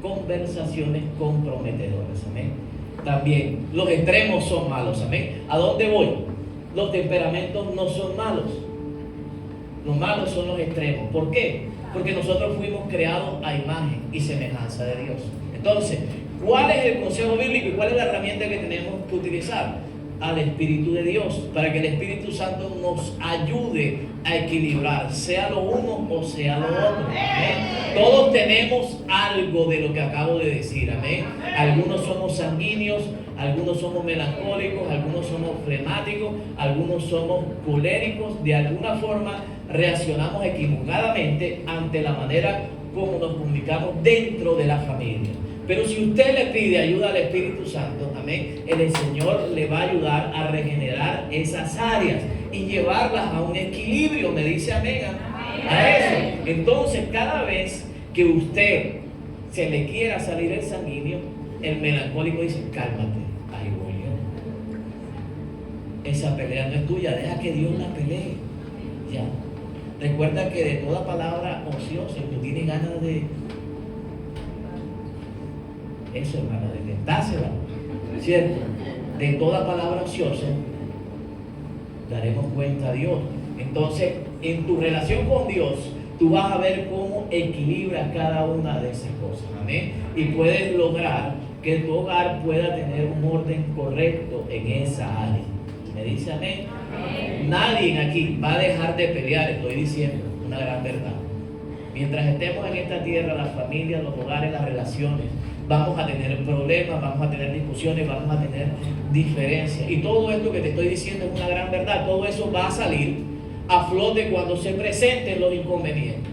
conversaciones comprometedoras. Amén. También los extremos son malos. Amén. ¿A dónde voy? Los temperamentos no son malos. Los malos son los extremos. ¿Por qué? Porque nosotros fuimos creados a imagen y semejanza de Dios. Entonces, ¿cuál es el consejo bíblico y cuál es la herramienta que tenemos que utilizar? Al Espíritu de Dios, para que el Espíritu Santo nos ayude a equilibrar, sea lo uno o sea lo otro. Amén. Todos tenemos algo de lo que acabo de decir. Amén. Algunos somos sanguíneos, algunos somos melancólicos, algunos somos flemáticos, algunos somos coléricos. De alguna forma reaccionamos equivocadamente ante la manera como nos comunicamos dentro de la familia. Pero si usted le pide ayuda al Espíritu Santo, amén, el Señor le va a ayudar a regenerar esas áreas y llevarlas a un equilibrio. Me dice amén a eso. Entonces, cada vez que usted se le quiera salir el sanguíneo, el melancólico dice, cálmate, ahí voy yo. Esa pelea no es tuya, deja que Dios la pelee. Ya. Recuerda que de toda palabra ociosa, tú tienes ganas de eso, hermano, de tentársela, ¿cierto? De toda palabra ociosa daremos cuenta a Dios. Entonces, en tu relación con Dios, tú vas a ver cómo equilibras cada una de esas cosas. Amén. Y puedes lograr que tu hogar pueda tener un orden correcto en esa área. ¿Me dice amén? Amén. Nadie aquí va a dejar de pelear, estoy diciendo una gran verdad. Mientras estemos en esta tierra, las familias, los hogares, las relaciones, vamos a tener problemas, vamos a tener discusiones, vamos a tener diferencias. Y todo esto que te estoy diciendo es una gran verdad. Todo eso va a salir a flote cuando se presenten los inconvenientes.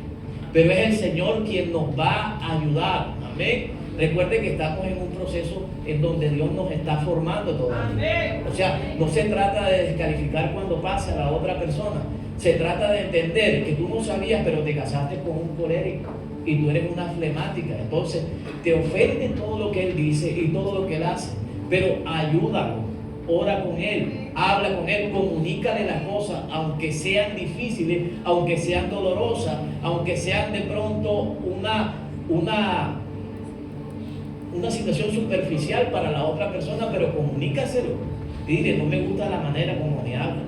Pero es el Señor quien nos va a ayudar. Amén. Recuerde que estamos en un proceso en donde Dios nos está formando todavía. O sea, no se trata de descalificar cuando pasa a la otra persona. Se trata de entender que tú no sabías, pero te casaste con un colérico y tú eres una flemática. Entonces, te ofende todo lo que él dice y todo lo que él hace. Pero ayúdalo, ora con él, habla con él, comunícale las cosas, aunque sean difíciles, aunque sean dolorosas, aunque sean de pronto una situación superficial para la otra persona, pero comunícaselo. Dile, no me gusta la manera como me habla.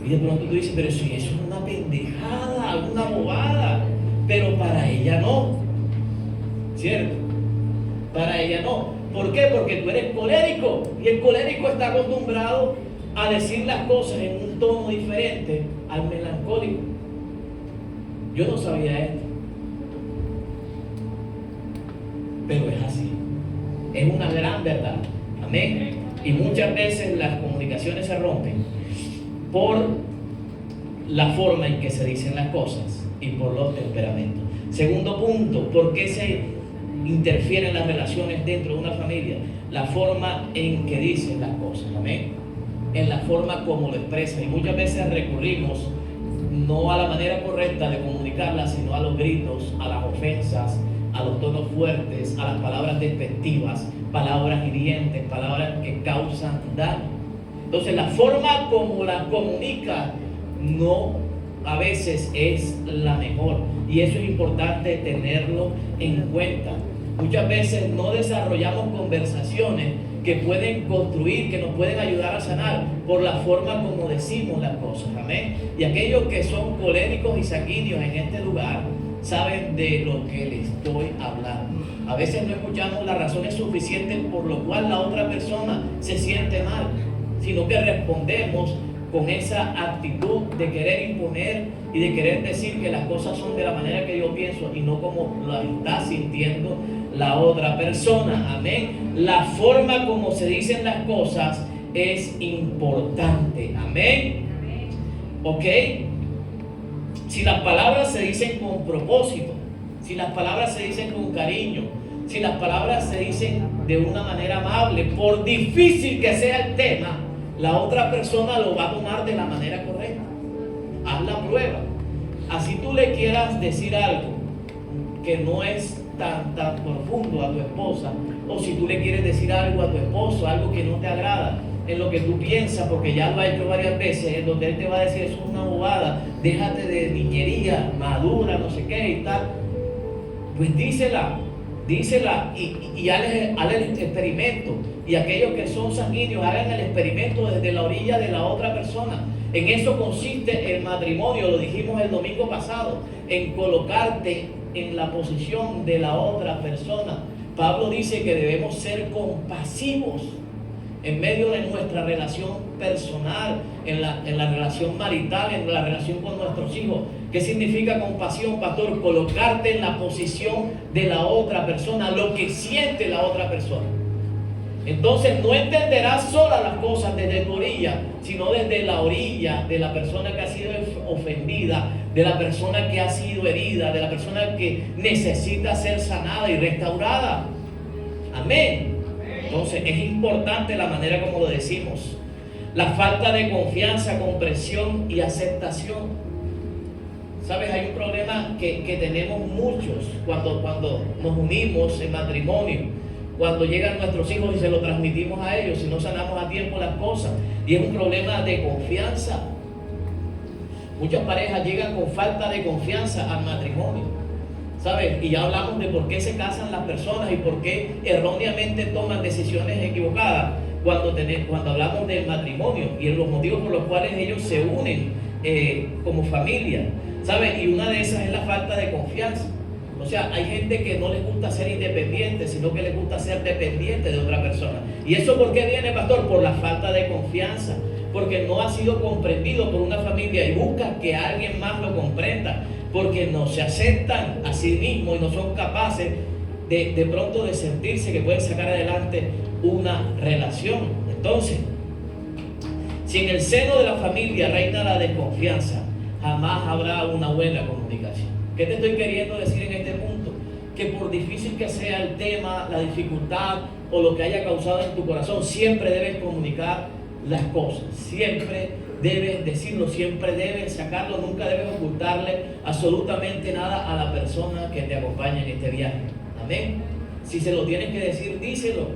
Y de pronto tú dices, pero si eso es una pendejada, alguna bobada. pero para ella no, ¿cierto? Para ella no. ¿Por qué? Porque tú eres colérico, y el colérico está acostumbrado a decir las cosas en un tono diferente al melancólico. Yo no sabía esto, pero es así. Es una gran verdad. Amén. Y muchas veces las comunicaciones se rompen por la forma en que se dicen las cosas y por los temperamentos. Segundo punto, ¿por qué se interfieren las relaciones dentro de una familia? La forma en que dicen las cosas. Amén. En la forma como lo expresan. Y muchas veces recurrimos no a la manera correcta de comunicarla, sino a los gritos, a las ofensas, a los tonos fuertes, a las palabras despectivas, palabras hirientes, palabras que causan daño. Entonces la forma como la comunica no a veces es la mejor, y eso es importante tenerlo en cuenta. Muchas veces no desarrollamos conversaciones que pueden construir, que nos pueden ayudar a sanar por la forma como decimos las cosas. Amén. Y aquellos que son coléricos y sanguíneos en este lugar saben de lo que les estoy hablando. A veces no escuchamos las razones suficientes por lo cual la otra persona se siente mal, sino que respondemos con esa actitud de querer imponer y de querer decir que las cosas son de la manera que yo pienso y no como las está sintiendo la otra persona. Amén. La forma como se dicen las cosas es importante. Amén. ¿Ok? Si las palabras se dicen con propósito, si las palabras se dicen con cariño, si las palabras se dicen de una manera amable, por difícil que sea el tema, la otra persona lo va a tomar de la manera correcta. Haz la prueba. Así tú le quieras decir algo que no es tan profundo a tu esposa, o si tú le quieres decir algo a tu esposo, algo que no te agrada, en lo que tú piensas, porque ya lo ha hecho varias veces, en donde él te va a decir, eso es una bobada, déjate de niñería, madura, no sé qué y tal, pues dísela y hazle el experimento. Y aquellos que son sanguíneos, hagan el experimento desde la orilla de la otra persona. En eso consiste el matrimonio, lo dijimos el domingo pasado, en colocarte en la posición de la otra persona. Pablo dice que debemos ser compasivos en medio de nuestra relación personal, en la relación marital, en la relación con nuestros hijos. ¿Qué significa compasión, pastor? Colocarte en la posición de la otra persona, lo que siente la otra persona. Entonces no entenderás sola las cosas desde tu orilla, sino desde la orilla de la persona que ha sido ofendida, de la persona que ha sido herida, de la persona que necesita ser sanada y restaurada. Amén. Entonces es importante la manera como lo decimos. La falta de confianza, comprensión y aceptación. ¿Sabes? Hay un problema que tenemos muchos cuando nos unimos en matrimonio. Cuando llegan nuestros hijos y se lo transmitimos a ellos, si no sanamos a tiempo las cosas. Y es un problema de confianza. Muchas parejas llegan con falta de confianza al matrimonio, ¿sabes? Y ya hablamos de por qué se casan las personas y por qué erróneamente toman decisiones equivocadas cuando hablamos del matrimonio y en los motivos por los cuales ellos se unen como familia, ¿sabes? Y una de esas es la falta de confianza. O sea, hay gente que no les gusta ser independiente, sino que les gusta ser dependiente de otra persona. ¿Y eso por qué viene, pastor? Por la falta de confianza, porque no ha sido comprendido por una familia y busca que alguien más lo comprenda, porque no se aceptan a sí mismos y no son capaces de pronto de sentirse que pueden sacar adelante una relación. Entonces, si en el seno de la familia reina la desconfianza, jamás habrá una buena comunicación. ¿Qué te estoy queriendo decir en este punto? Que por difícil que sea el tema, la dificultad o lo que haya causado en tu corazón, siempre debes comunicar las cosas, siempre debes decirlo, siempre debes sacarlo, nunca debes ocultarle absolutamente nada a la persona que te acompaña en este viaje. Amén. Si se lo tienes que decir, díselo.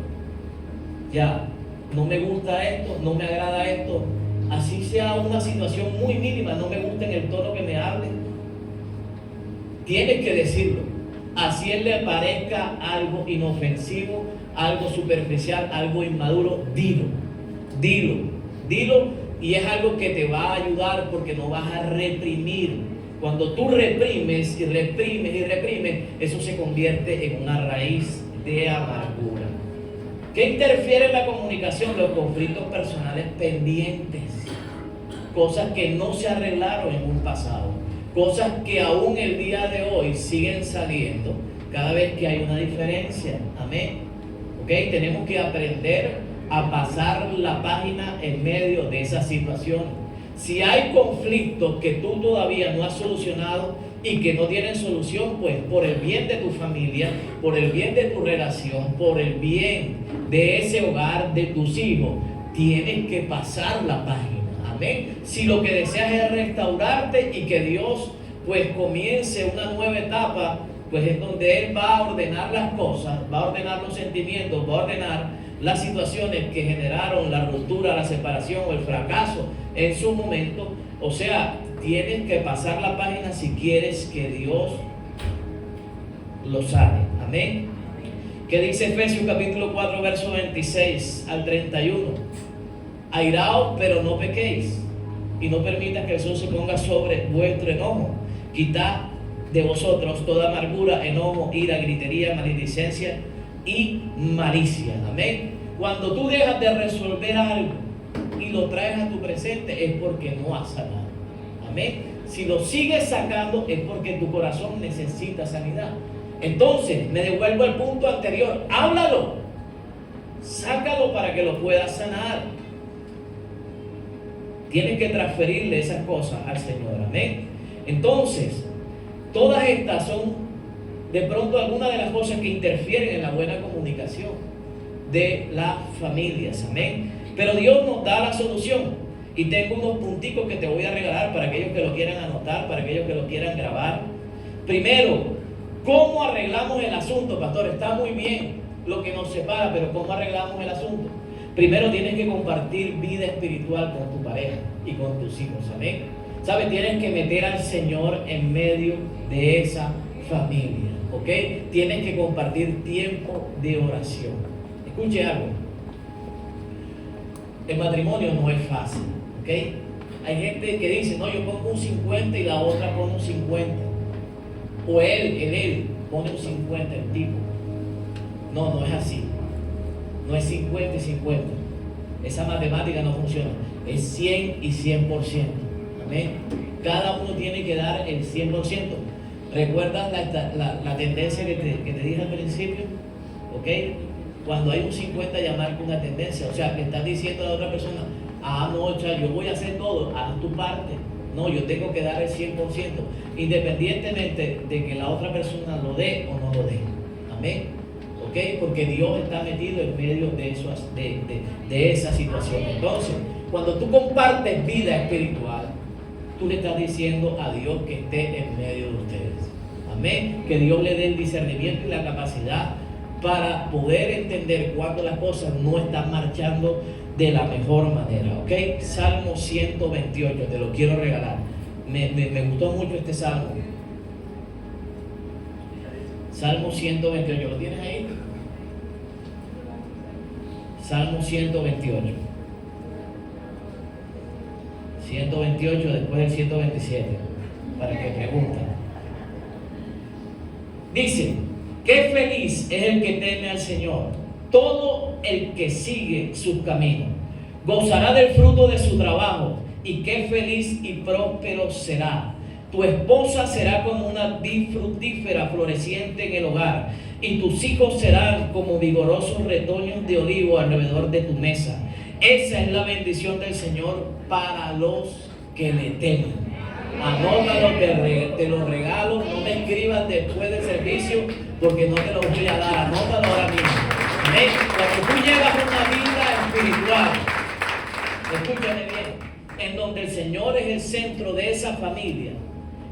Ya, no me gusta esto, no me agrada esto, así sea una situación muy mínima, no me gusta en el tono que me hable. Tienes que decirlo, así él le parezca algo inofensivo, algo superficial, algo inmaduro, dilo, y es algo que te va a ayudar porque no vas a reprimir Cuando tú reprimes y reprimes y reprimes, eso se convierte en una raíz de amargura. ¿Qué interfiere en la comunicación? Los conflictos personales pendientes, cosas que no se arreglaron en un pasado, cosas que aún el día de hoy siguen saliendo cada vez que hay una diferencia. Amén. ¿Ok? Tenemos que aprender a pasar la página en medio de esa situación. Si hay conflictos que tú todavía no has solucionado y que no tienen solución, pues por el bien de tu familia, por el bien de tu relación, por el bien de ese hogar, de tus hijos, tienes que pasar la página. Amén. Si lo que deseas es restaurarte y que Dios pues comience una nueva etapa, pues es donde Él va a ordenar las cosas, va a ordenar los sentimientos, va a ordenar las situaciones que generaron la ruptura, la separación o el fracaso en su momento. O sea, tienes que pasar la página si quieres que Dios lo sane. Amén. ¿Qué dice Efesios capítulo 4, verso 26 al 31? Airaos, pero no pequéis, y no permitan que el sol se ponga sobre vuestro enojo. Quitad de vosotros toda amargura, enojo, ira, gritería, maledicencia y malicia. Amén. Cuando tú dejas de resolver algo y lo traes a tu presente, es porque no has sanado. Amén. Si lo sigues sacando, es porque tu corazón necesita sanidad. Entonces, me devuelvo al punto anterior. Háblalo, sácalo para que lo puedas sanar. Tienes que transferirle esas cosas al Señor. Amén. Entonces, todas estas son de pronto algunas de las cosas que interfieren en la buena comunicación de las familias. Amén. Pero Dios nos da la solución. Y tengo unos punticos que te voy a regalar para aquellos que lo quieran anotar, para aquellos que lo quieran grabar. Primero, ¿cómo arreglamos el asunto, pastor? Está muy bien lo que nos separa, pero ¿cómo arreglamos el asunto? Primero tienes que compartir vida espiritual con tu pareja y con tus hijos. Amén. ¿Sabes? Tienes que meter al Señor en medio de esa familia. ¿Ok? Tienes que compartir tiempo de oración. Escuche algo. El matrimonio no es fácil. ¿Ok? Hay gente que dice, no, yo pongo un 50 y la otra pone un 50. O él pone un 50, el tipo. No, no es así. No es 50 y 50. Esa matemática no funciona. Es 100 y 100%. Amén. Cada uno tiene que dar el 100%. ¿Recuerdas la tendencia que te dije al principio? ¿Ok? Cuando hay un 50 ya marca una tendencia. O sea, le estás diciendo a la otra persona, no, yo voy a hacer todo, haz tu parte. No, yo tengo que dar el 100%, independientemente de que la otra persona lo dé o no lo dé. Amén. ¿Ok? Porque Dios está metido en medio de esa situación. Entonces, cuando tú compartes vida espiritual, tú le estás diciendo a Dios que esté en medio de ustedes. Amén. Que Dios le dé el discernimiento y la capacidad para poder entender cuando las cosas no están marchando de la mejor manera. ¿Ok? Salmo 128, te lo quiero regalar. Me gustó mucho este salmo. Salmo 128, ¿lo tienes ahí? Salmo 128. 128 después del 127, para que pregunten. Dice, qué feliz es el que teme al Señor, todo el que sigue sus caminos. Gozará del fruto de su trabajo, y qué feliz y próspero será. Tu esposa será como una vid fructífera floreciente en el hogar, y tus hijos serán como vigorosos retoños de olivo alrededor de tu mesa. Esa es la bendición del Señor para los que le temen. Anótalo, te lo regalo. No me escribas después del servicio porque no te lo voy a dar. Anótalo ahora mismo. ¿Ven? Cuando tú llevas una vida espiritual, escúchame bien, en donde el Señor es el centro de esa familia,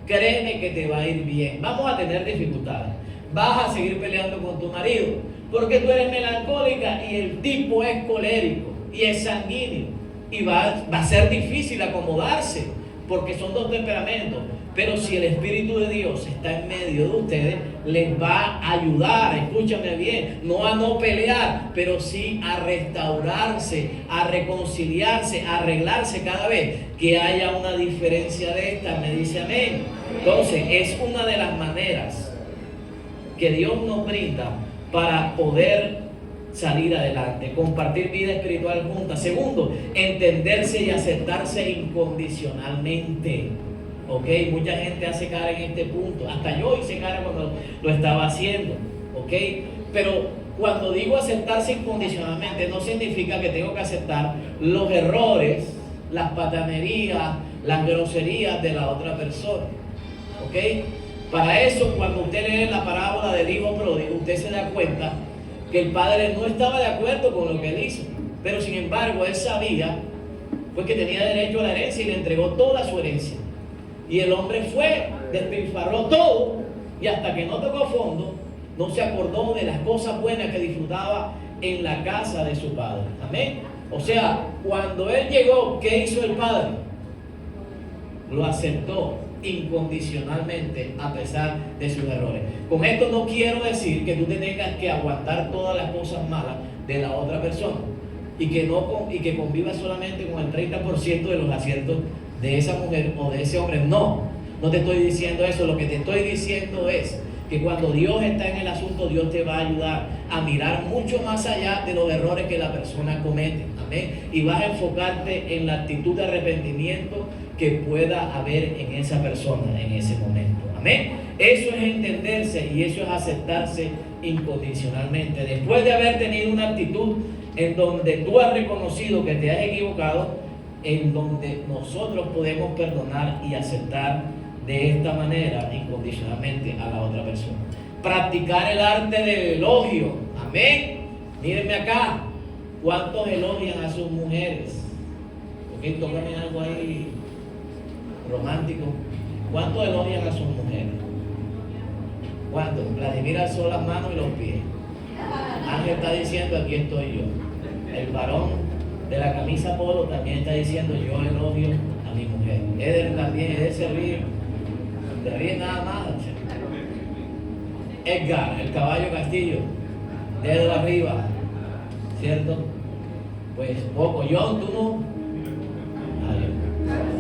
créeme que te va a ir bien. Vamos a tener dificultades. Vas a seguir peleando con tu marido porque tú eres melancólica y el tipo es colérico y es sanguíneo, y va a ser difícil acomodarse, porque son dos temperamentos. Pero si el Espíritu de Dios está en medio de ustedes, les va a ayudar, escúchame bien, no a no pelear, pero sí a restaurarse, a reconciliarse, a arreglarse cada vez que haya una diferencia de esta. Me dice amén. Entonces, es una de las maneras que Dios nos brinda para poder salir adelante, compartir vida espiritual juntas. Segundo, entenderse y aceptarse incondicionalmente. Ok, mucha gente hace cara en este punto, hasta yo hice cara cuando lo estaba haciendo. Ok, pero cuando digo aceptarse incondicionalmente, no significa que tengo que aceptar los errores, las patanerías, las groserías de la otra persona. Ok, para eso, cuando usted lee la parábola del hijo pródigo, usted se da cuenta que el padre no estaba de acuerdo con lo que él hizo, pero sin embargo él sabía pues que tenía derecho a la herencia y le entregó toda su herencia. Y el hombre fue, despilfarró todo, y hasta que no tocó fondo, no se acordó de las cosas buenas que disfrutaba en la casa de su padre. Amén. O sea, cuando él llegó, ¿qué hizo el padre? Lo aceptó incondicionalmente a pesar de sus errores. Con esto no quiero decir que tú te tengas que aguantar todas las cosas malas de la otra persona y que convivas solamente con el 30% de los aciertos de esa mujer o de ese hombre. No te estoy diciendo eso. Lo que te estoy diciendo es que cuando Dios está en el asunto, Dios te va a ayudar a mirar mucho más allá de los errores que la persona comete. Amén. Y vas a enfocarte en la actitud de arrepentimiento que pueda haber en esa persona en ese momento. Amén. Eso es entenderse y eso es aceptarse incondicionalmente. Después de haber tenido una actitud en donde tú has reconocido que te has equivocado, en donde nosotros podemos perdonar y aceptar de esta manera incondicionalmente a la otra persona. Practicar el arte del elogio. Amén. Mírenme acá. ¿Cuántos elogian a sus mujeres? Ok, tómame algo ahí romántico. ¿Cuántos elogian a sus mujeres? ¿Cuántos? Vladimir alzó las manos y los pies. Ángel está diciendo, aquí estoy yo. El varón de la camisa polo también está diciendo, yo elogio a mi mujer. Eder también, Eder se ríe. Se ríe nada más. Edgar, el caballo Castillo, dedo arriba, ¿cierto? Pues poco. John, tú no.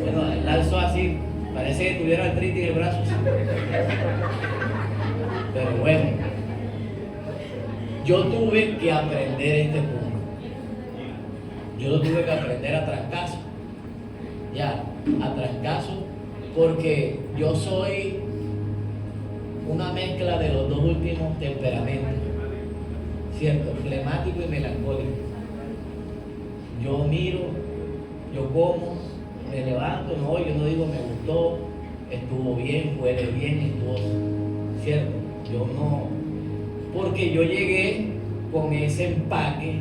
Bueno, él alzó así, parece que tuviera artritis en el brazo. Pero bueno, yo tuve que aprender este punto. Yo lo tuve que aprender a trancazo. Ya, a trancazo, porque yo soy una mezcla de los dos últimos temperamentos, ¿cierto? Flemático y melancólico. Yo miro, yo como, me levanto, no, yo no digo me gustó, estuvo bien, huele bien, estuvo, ¿cierto? Yo no, porque yo llegué con ese empaque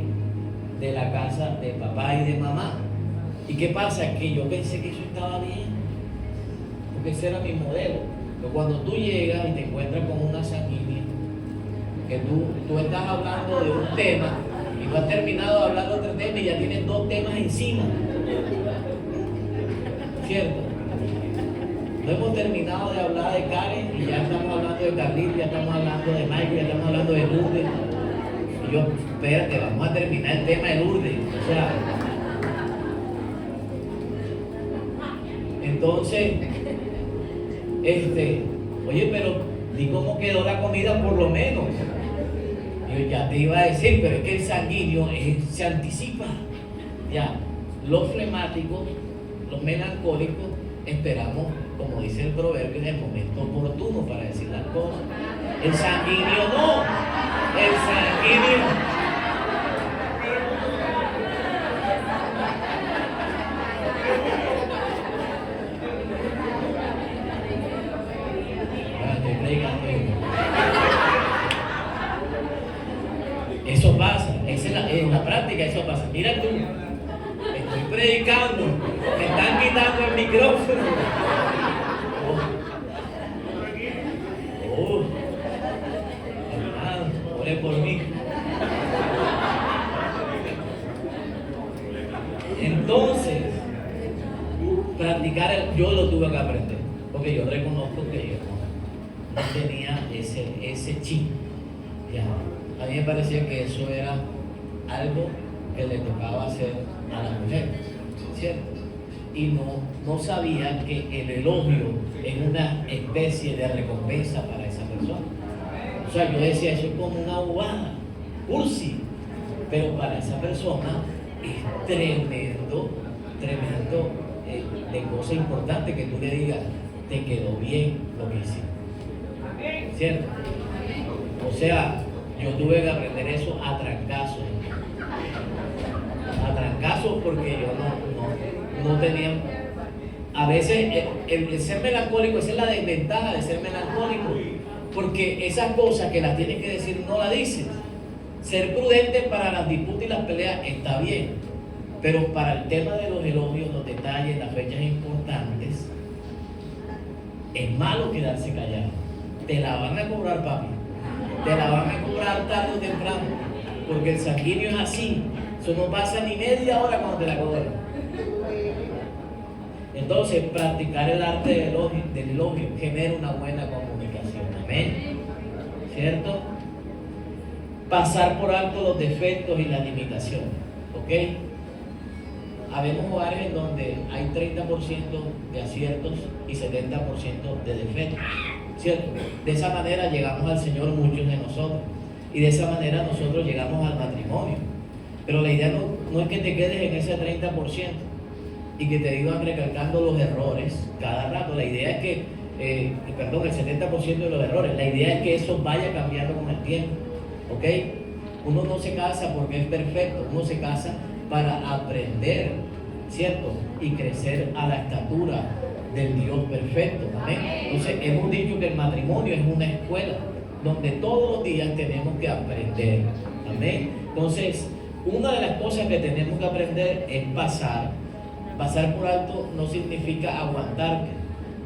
de la casa de papá y de mamá. ¿Y qué pasa? Que yo pensé que eso estaba bien, porque ese era mi modelo. Pero cuando tú llegas y te encuentras con una sanguínea, que tú estás hablando de un tema y no has terminado de hablar de otro tema y ya tienes dos temas encima, ¿cierto? No hemos terminado de hablar de Karen y ya estamos hablando de Carlito, ya estamos hablando de Michael, ya estamos hablando de Lourdes. Y yo, espérate, vamos a terminar el tema de Lourdes. O sea, entonces, oye, pero di cómo quedó la comida por lo menos. Yo ya te iba a decir, pero es que el sanguíneo se anticipa. Ya, los flemáticos, los melancólicos, esperamos, como dice el proverbio, en el momento oportuno para decir las cosas. El sanguíneo no. El sanguíneo. Eso pasa, en la práctica eso pasa. Mira tú, estoy predicando, me están quitando el micrófono. Hermano, ore por mí. Entonces, yo lo tuve que aprender, porque yo reconozco que yo no tenía ese chip. Ya. A mí me parecía que eso era algo que le tocaba hacer a la mujer, ¿cierto? Y no sabía que el elogio es una especie de recompensa para esa persona. O sea, yo decía, eso es como una bobada, cursi, pero para esa persona es tremendo de cosa importante que tú le digas, te quedó bien lo que hiciste, ¿cierto? O sea, yo tuve que aprender eso a trancazos, porque yo no tenía. A veces el ser melancólico, esa es la desventaja de ser melancólico, porque esas cosas que las tienes que decir no las dices. Ser prudente para las disputas y las peleas está bien, pero para el tema de los elogios, los detalles, las fechas importantes, es malo quedarse callado. Te la van a cobrar, papi. Te la van a cobrar tarde o temprano, porque el sanguíneo es así. Eso no pasa ni media hora cuando te la cobran. Entonces, practicar el arte del elogio genera una buena comunicación. Amén. ¿Cierto? Pasar por alto los defectos y las limitaciones. ¿Ok? Habemos hogares en donde hay 30% de aciertos y 70% de defectos. ¿Cierto? De esa manera llegamos al Señor muchos de nosotros. Y de esa manera nosotros llegamos al matrimonio. Pero la idea no es que te quedes en ese 30% y que te iban recalcando los errores cada rato. La idea es que, el 70% de los errores. La idea es que eso vaya cambiando con el tiempo. ¿Ok? Uno no se casa porque es perfecto. Uno se casa para aprender, ¿cierto? Y crecer a la estatura del Dios perfecto. ¿Amén? Entonces, hemos dicho que el matrimonio es una escuela donde todos los días tenemos que aprender. Amén. Entonces, una de las cosas que tenemos que aprender es pasar por alto. No significa aguantarte,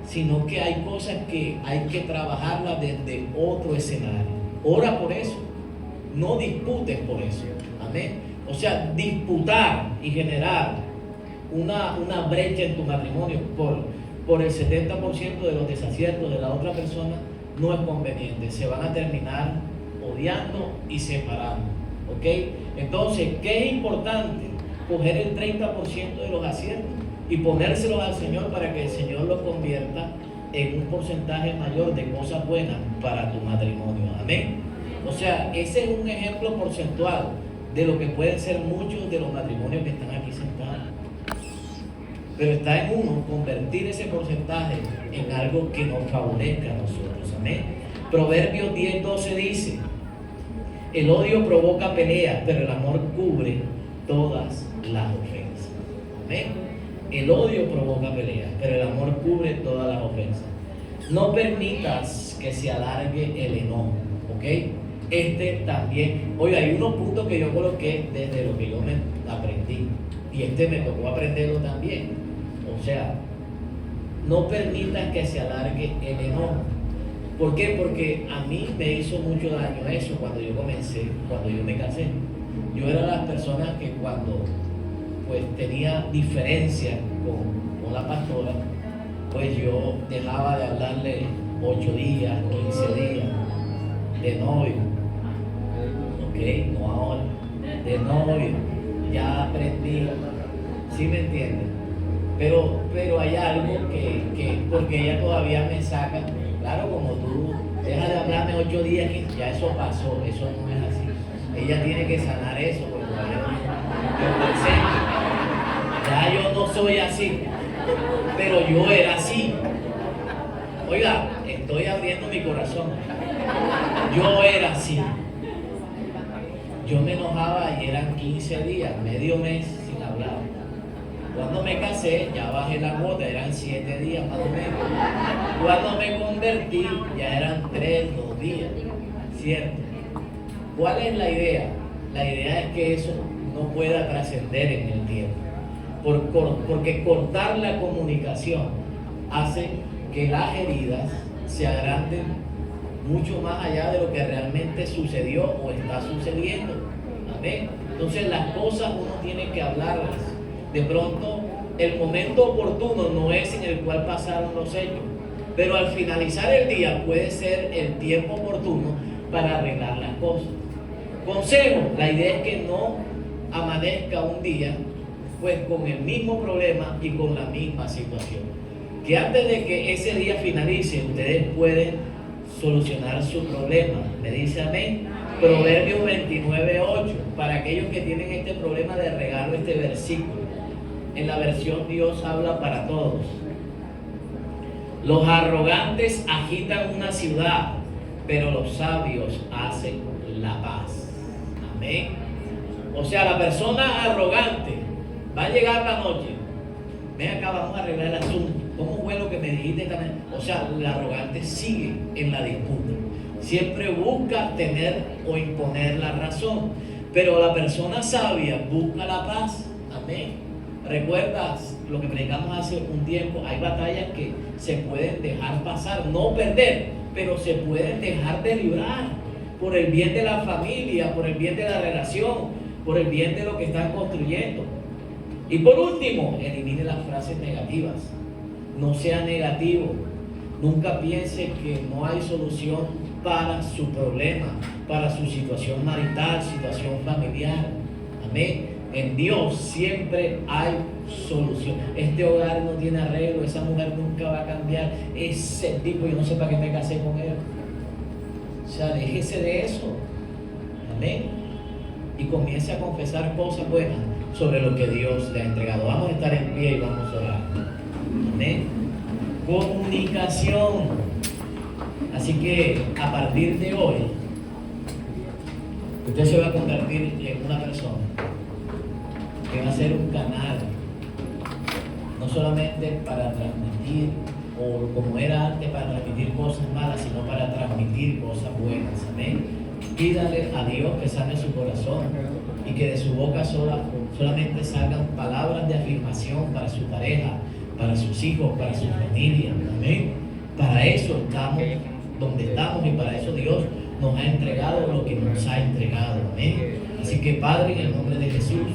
sino que hay cosas que hay que trabajarlas desde otro escenario. Ora por eso, no disputes por eso. Amén. O sea, disputar y generar una brecha en tu matrimonio por el 70% de los desaciertos de la otra persona no es conveniente. Se van a terminar odiando y separando. ¿Ok? Entonces, ¿qué es importante? Coger el 30% de los aciertos y ponérselos al Señor para que el Señor los convierta en un porcentaje mayor de cosas buenas para tu matrimonio. Amén. O sea, ese es un ejemplo porcentual de lo que pueden ser muchos de los matrimonios que están aquí sentados. Pero está en uno convertir ese porcentaje en algo que nos favorezca a nosotros. Amén. Proverbios 10:12 dice: el odio provoca peleas, pero el amor cubre todas las ofensas. Amén. El odio provoca peleas, pero el amor cubre todas las ofensas. No permitas que se alargue el enojo. ¿Ok? Este también. Oye, hay unos puntos que yo coloqué desde lo que yo me aprendí. Y me tocó aprenderlo también. O sea, no permitas que se alargue el enojo. ¿Por qué? Porque a mí me hizo mucho daño eso cuando yo me casé. Yo era de las personas que cuando pues tenía diferencia con la pastora, pues yo dejaba de hablarle 8 días, 15 días de novio. ¿Ok? No ahora. De novio. Ya aprendí. ¿Sí me entienden? Pero hay algo que porque ella todavía me saca. Claro, como tú dejas de hablarme 8 días, ya eso pasó, eso no es así. Ella tiene que sanar eso, porque ya yo no soy así, pero yo era así. Oiga, estoy abriendo mi corazón. Yo era así. Yo me enojaba y eran 15 días, medio mes sin hablar. Cuando me casé, ya bajé la cuota, eran 7 días más o menos. Cuando me convertí, ya eran 3, 2 días. ¿Cierto? ¿Cuál es la idea? La idea es que eso no pueda trascender en el tiempo. Porque cortar la comunicación hace que las heridas se agranden mucho más allá de lo que realmente sucedió o está sucediendo. Amén. Entonces las cosas uno tiene que hablarlas. De pronto el momento oportuno no es en el cual pasaron los hechos, pero al finalizar el día puede ser el tiempo oportuno para arreglar las cosas. Consejo, la idea es que no amanezca un día pues con el mismo problema y con la misma situación. Que antes de que ese día finalice, ustedes pueden solucionar su problema. ¿Me dice amén? Proverbios 29:8. Para aquellos que tienen este problema de regalo, este versículo. En la versión Dios habla para todos. Los arrogantes agitan una ciudad, pero los sabios hacen la paz. Amén. O sea, la persona arrogante va a llegar la noche. Ven acá, vamos a arreglar el asunto. ¿Cómo fue lo que me dijiste también? O sea, el arrogante sigue en la disputa. Siempre busca tener o imponer la razón. Pero la persona sabia busca la paz. Amén. ¿Recuerdas lo que predicamos hace un tiempo? Hay batallas que se pueden dejar pasar, no perder, pero se pueden dejar de librar por el bien de la familia, por el bien de la relación, por el bien de lo que están construyendo. Y por último, elimine las frases negativas. No sea negativo. Nunca piense que no hay solución para su problema, para su situación marital, situación familiar. Amén. En Dios siempre hay solución. Este hogar no tiene arreglo, esa mujer nunca va a cambiar. Ese tipo, yo no sé para qué me casé con él. O sea, déjese de eso. Amén. Y comience a confesar cosas buenas sobre lo que Dios le ha entregado. Vamos a estar en pie y vamos a orar. Amén. Comunicación. Así que a partir de hoy, usted se va a convertir en una persona que va a ser un canal, no solamente para transmitir, o como era antes, para transmitir cosas malas, sino para transmitir cosas buenas. Amén. Pídale a Dios que sane su corazón y que de su boca solamente salgan palabras de afirmación para su pareja, para sus hijos, para su familia. Amén. Para eso estamos donde estamos y para eso Dios nos ha entregado lo que nos ha entregado. Amén. Así que Padre, en el nombre de Jesús,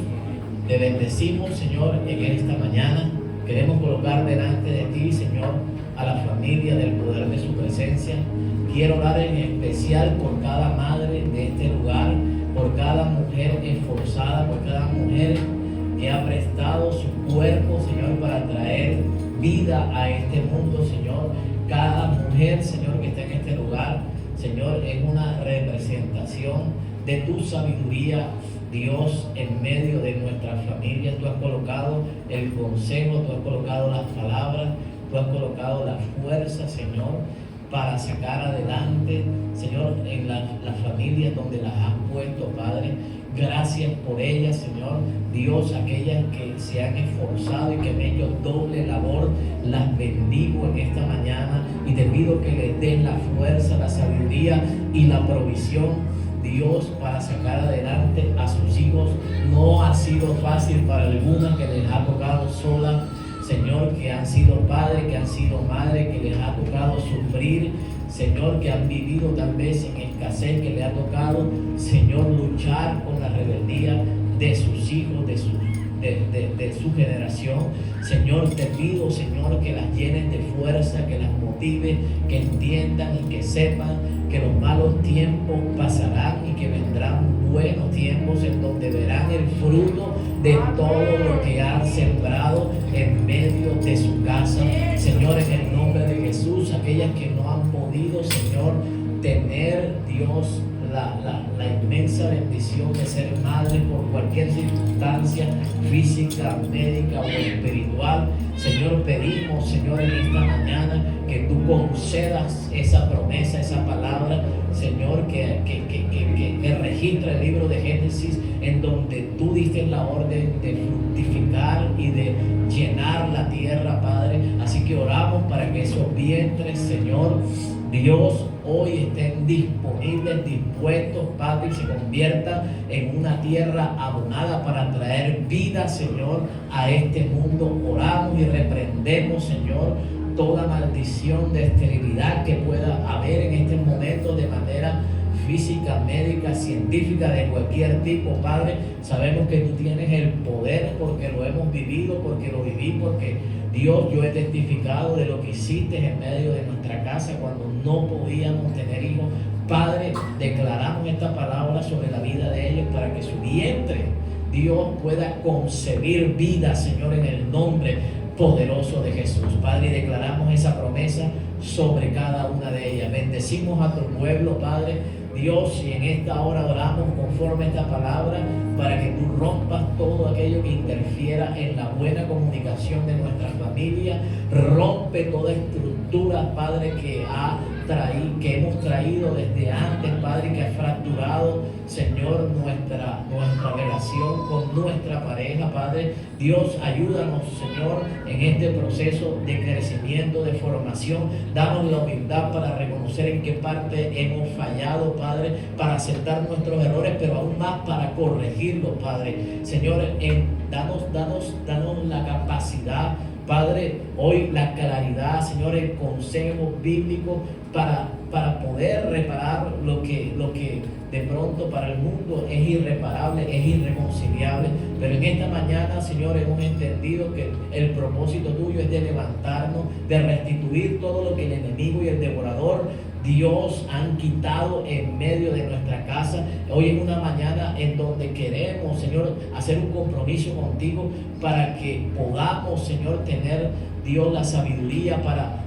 te bendecimos, Señor, en esta mañana. Queremos colocar delante de ti, Señor, a la familia del poder de su presencia. Quiero orar en especial por cada madre de este lugar, por cada mujer esforzada, por cada mujer que ha prestado su cuerpo, Señor, para traer vida a este mundo, Señor. Cada mujer, Señor, que está en este lugar, Señor, es una representación de tu sabiduría, Dios, en medio de nuestra familia. Tú has colocado el consejo, tú has colocado las palabras, tú has colocado la fuerza, Señor, para sacar adelante, Señor, en las familias donde las has puesto, Padre. Gracias por ellas, Señor. Dios, aquellas que se han esforzado y que han hecho doble labor, las bendigo en esta mañana y te pido que les des la fuerza, la sabiduría y la provisión, Dios, para sacar adelante a sus hijos. No ha sido fácil para algunas que les ha tocado sola, Señor, que han sido padres, que han sido madres, que les ha tocado sufrir, Señor, que han vivido tal vez en escasez, que les ha tocado, Señor, luchar con la rebeldía de sus hijos, de su generación. Señor, te pido, Señor, que las llenes de fuerza, que las motive, que entiendan y que sepan que los malos tiempos pasarán y que vendrán buenos tiempos en donde verán el fruto de todo lo que han sembrado en medio de su casa. Señor, en el nombre de Jesús, aquellas que no han podido, Señor, tener, Dios, la inmensa bendición de ser madre por cualquier circunstancia física, médica o espiritual, Señor, pedimos, Señor, en esta mañana que tú concedas esa promesa, esa palabra, Señor, que registra el libro de Génesis, en donde tú diste la orden de fructificar y de llenar la tierra, Padre. Así que oramos para que esos vientres, Señor, Dios, hoy estén disponibles, dispuestos, Padre, y se conviertan en una tierra abonada para traer vida, Señor, a este mundo. Oramos y reprendemos, Señor, toda maldición de esterilidad que pueda haber en este momento de manera física, médica, científica, de cualquier tipo, Padre. Sabemos que tú tienes el poder porque lo hemos vivido, porque lo viví, porque Dios, yo he testificado de lo que hiciste en medio de nuestra casa cuando no podíamos tener hijos. Padre, declaramos esta palabra sobre la vida de ellos para que su vientre, Dios, pueda concebir vida, Señor, en el nombre poderoso de Jesús. Padre, y declaramos esa promesa sobre cada una de ellas. Bendecimos a tu pueblo, Padre Dios, y en esta hora oramos conforme a esta palabra para que tú rompas todo aquello que interfiera en la buena comunicación de nuestra familia. Rompe toda estructura, Padre, que hemos traído desde antes, Padre, que ha fracturado, Señor, nuestra relación con nuestra pareja, Padre. Dios, ayúdanos, Señor, en este proceso de crecimiento, de formación. Danos la humildad para reconocer en qué parte hemos fallado, Padre, para aceptar nuestros errores, pero aún más para corregirlos, Padre. Señor, danos la capacidad, Padre, hoy la claridad, Señor, el consejo bíblico para poder reparar lo que de pronto para el mundo es irreparable, es irreconciliable. Pero en esta mañana, Señor, hemos entendido que el propósito tuyo es de levantarnos, de restituir todo lo que el enemigo y el devorador, Dios, han quitado en medio de nuestra casa. Hoy es una mañana en donde queremos, Señor, hacer un compromiso contigo para que podamos, Señor, tener, Dios, la sabiduría para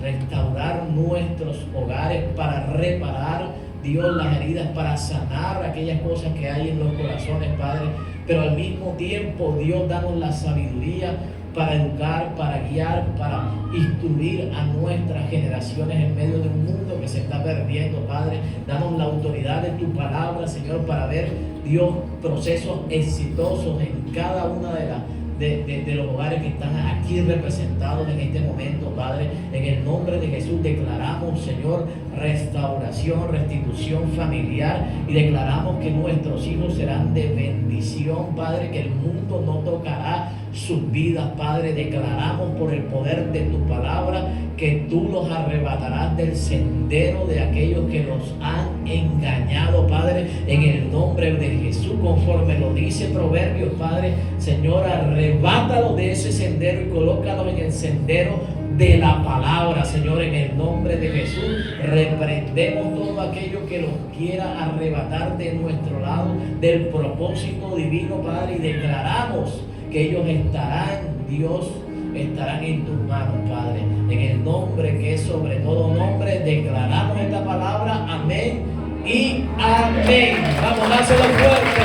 restaurar nuestros hogares, para reparar, Dios, las heridas, para sanar aquellas cosas que hay en los corazones, Padre. Pero al mismo tiempo, Dios, danos la sabiduría para educar, para guiar, para instruir a nuestras generaciones en medio de un mundo que se está perdiendo, Padre. Danos la autoridad de tu palabra, Señor, para ver, Dios, procesos exitosos en cada una de los hogares que están aquí representados en este momento, Padre. En el nombre de Jesús declaramos, Señor, restauración, restitución familiar, y declaramos que nuestros hijos serán de bendición, Padre, que el mundo no tocará sus vidas, Padre. Declaramos por el poder de tu palabra que tú los arrebatarás del sendero de aquellos que los han engañado, Padre, en el nombre de Jesús, conforme lo dice Proverbios, Padre. Señor, arrebátalos de ese sendero y colócalos en el sendero de la palabra, Señor, en el nombre de Jesús. Reprendemos todo aquello que los quiera arrebatar de nuestro lado, del propósito divino, Padre, y declaramos que ellos estarán, Dios, estarán en tus manos, Padre. En el nombre que es sobre todo nombre, declaramos esta palabra. Amén y amén. Vamos, dáselo fuerte.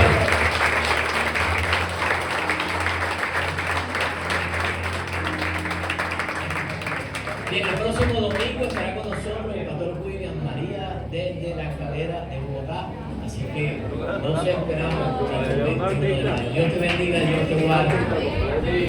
Bien, el próximo domingo estará con nosotros el pastor William María desde la Calera de Bogotá. Así que no se esperamos. Dios te bendiga, Dios te guarde.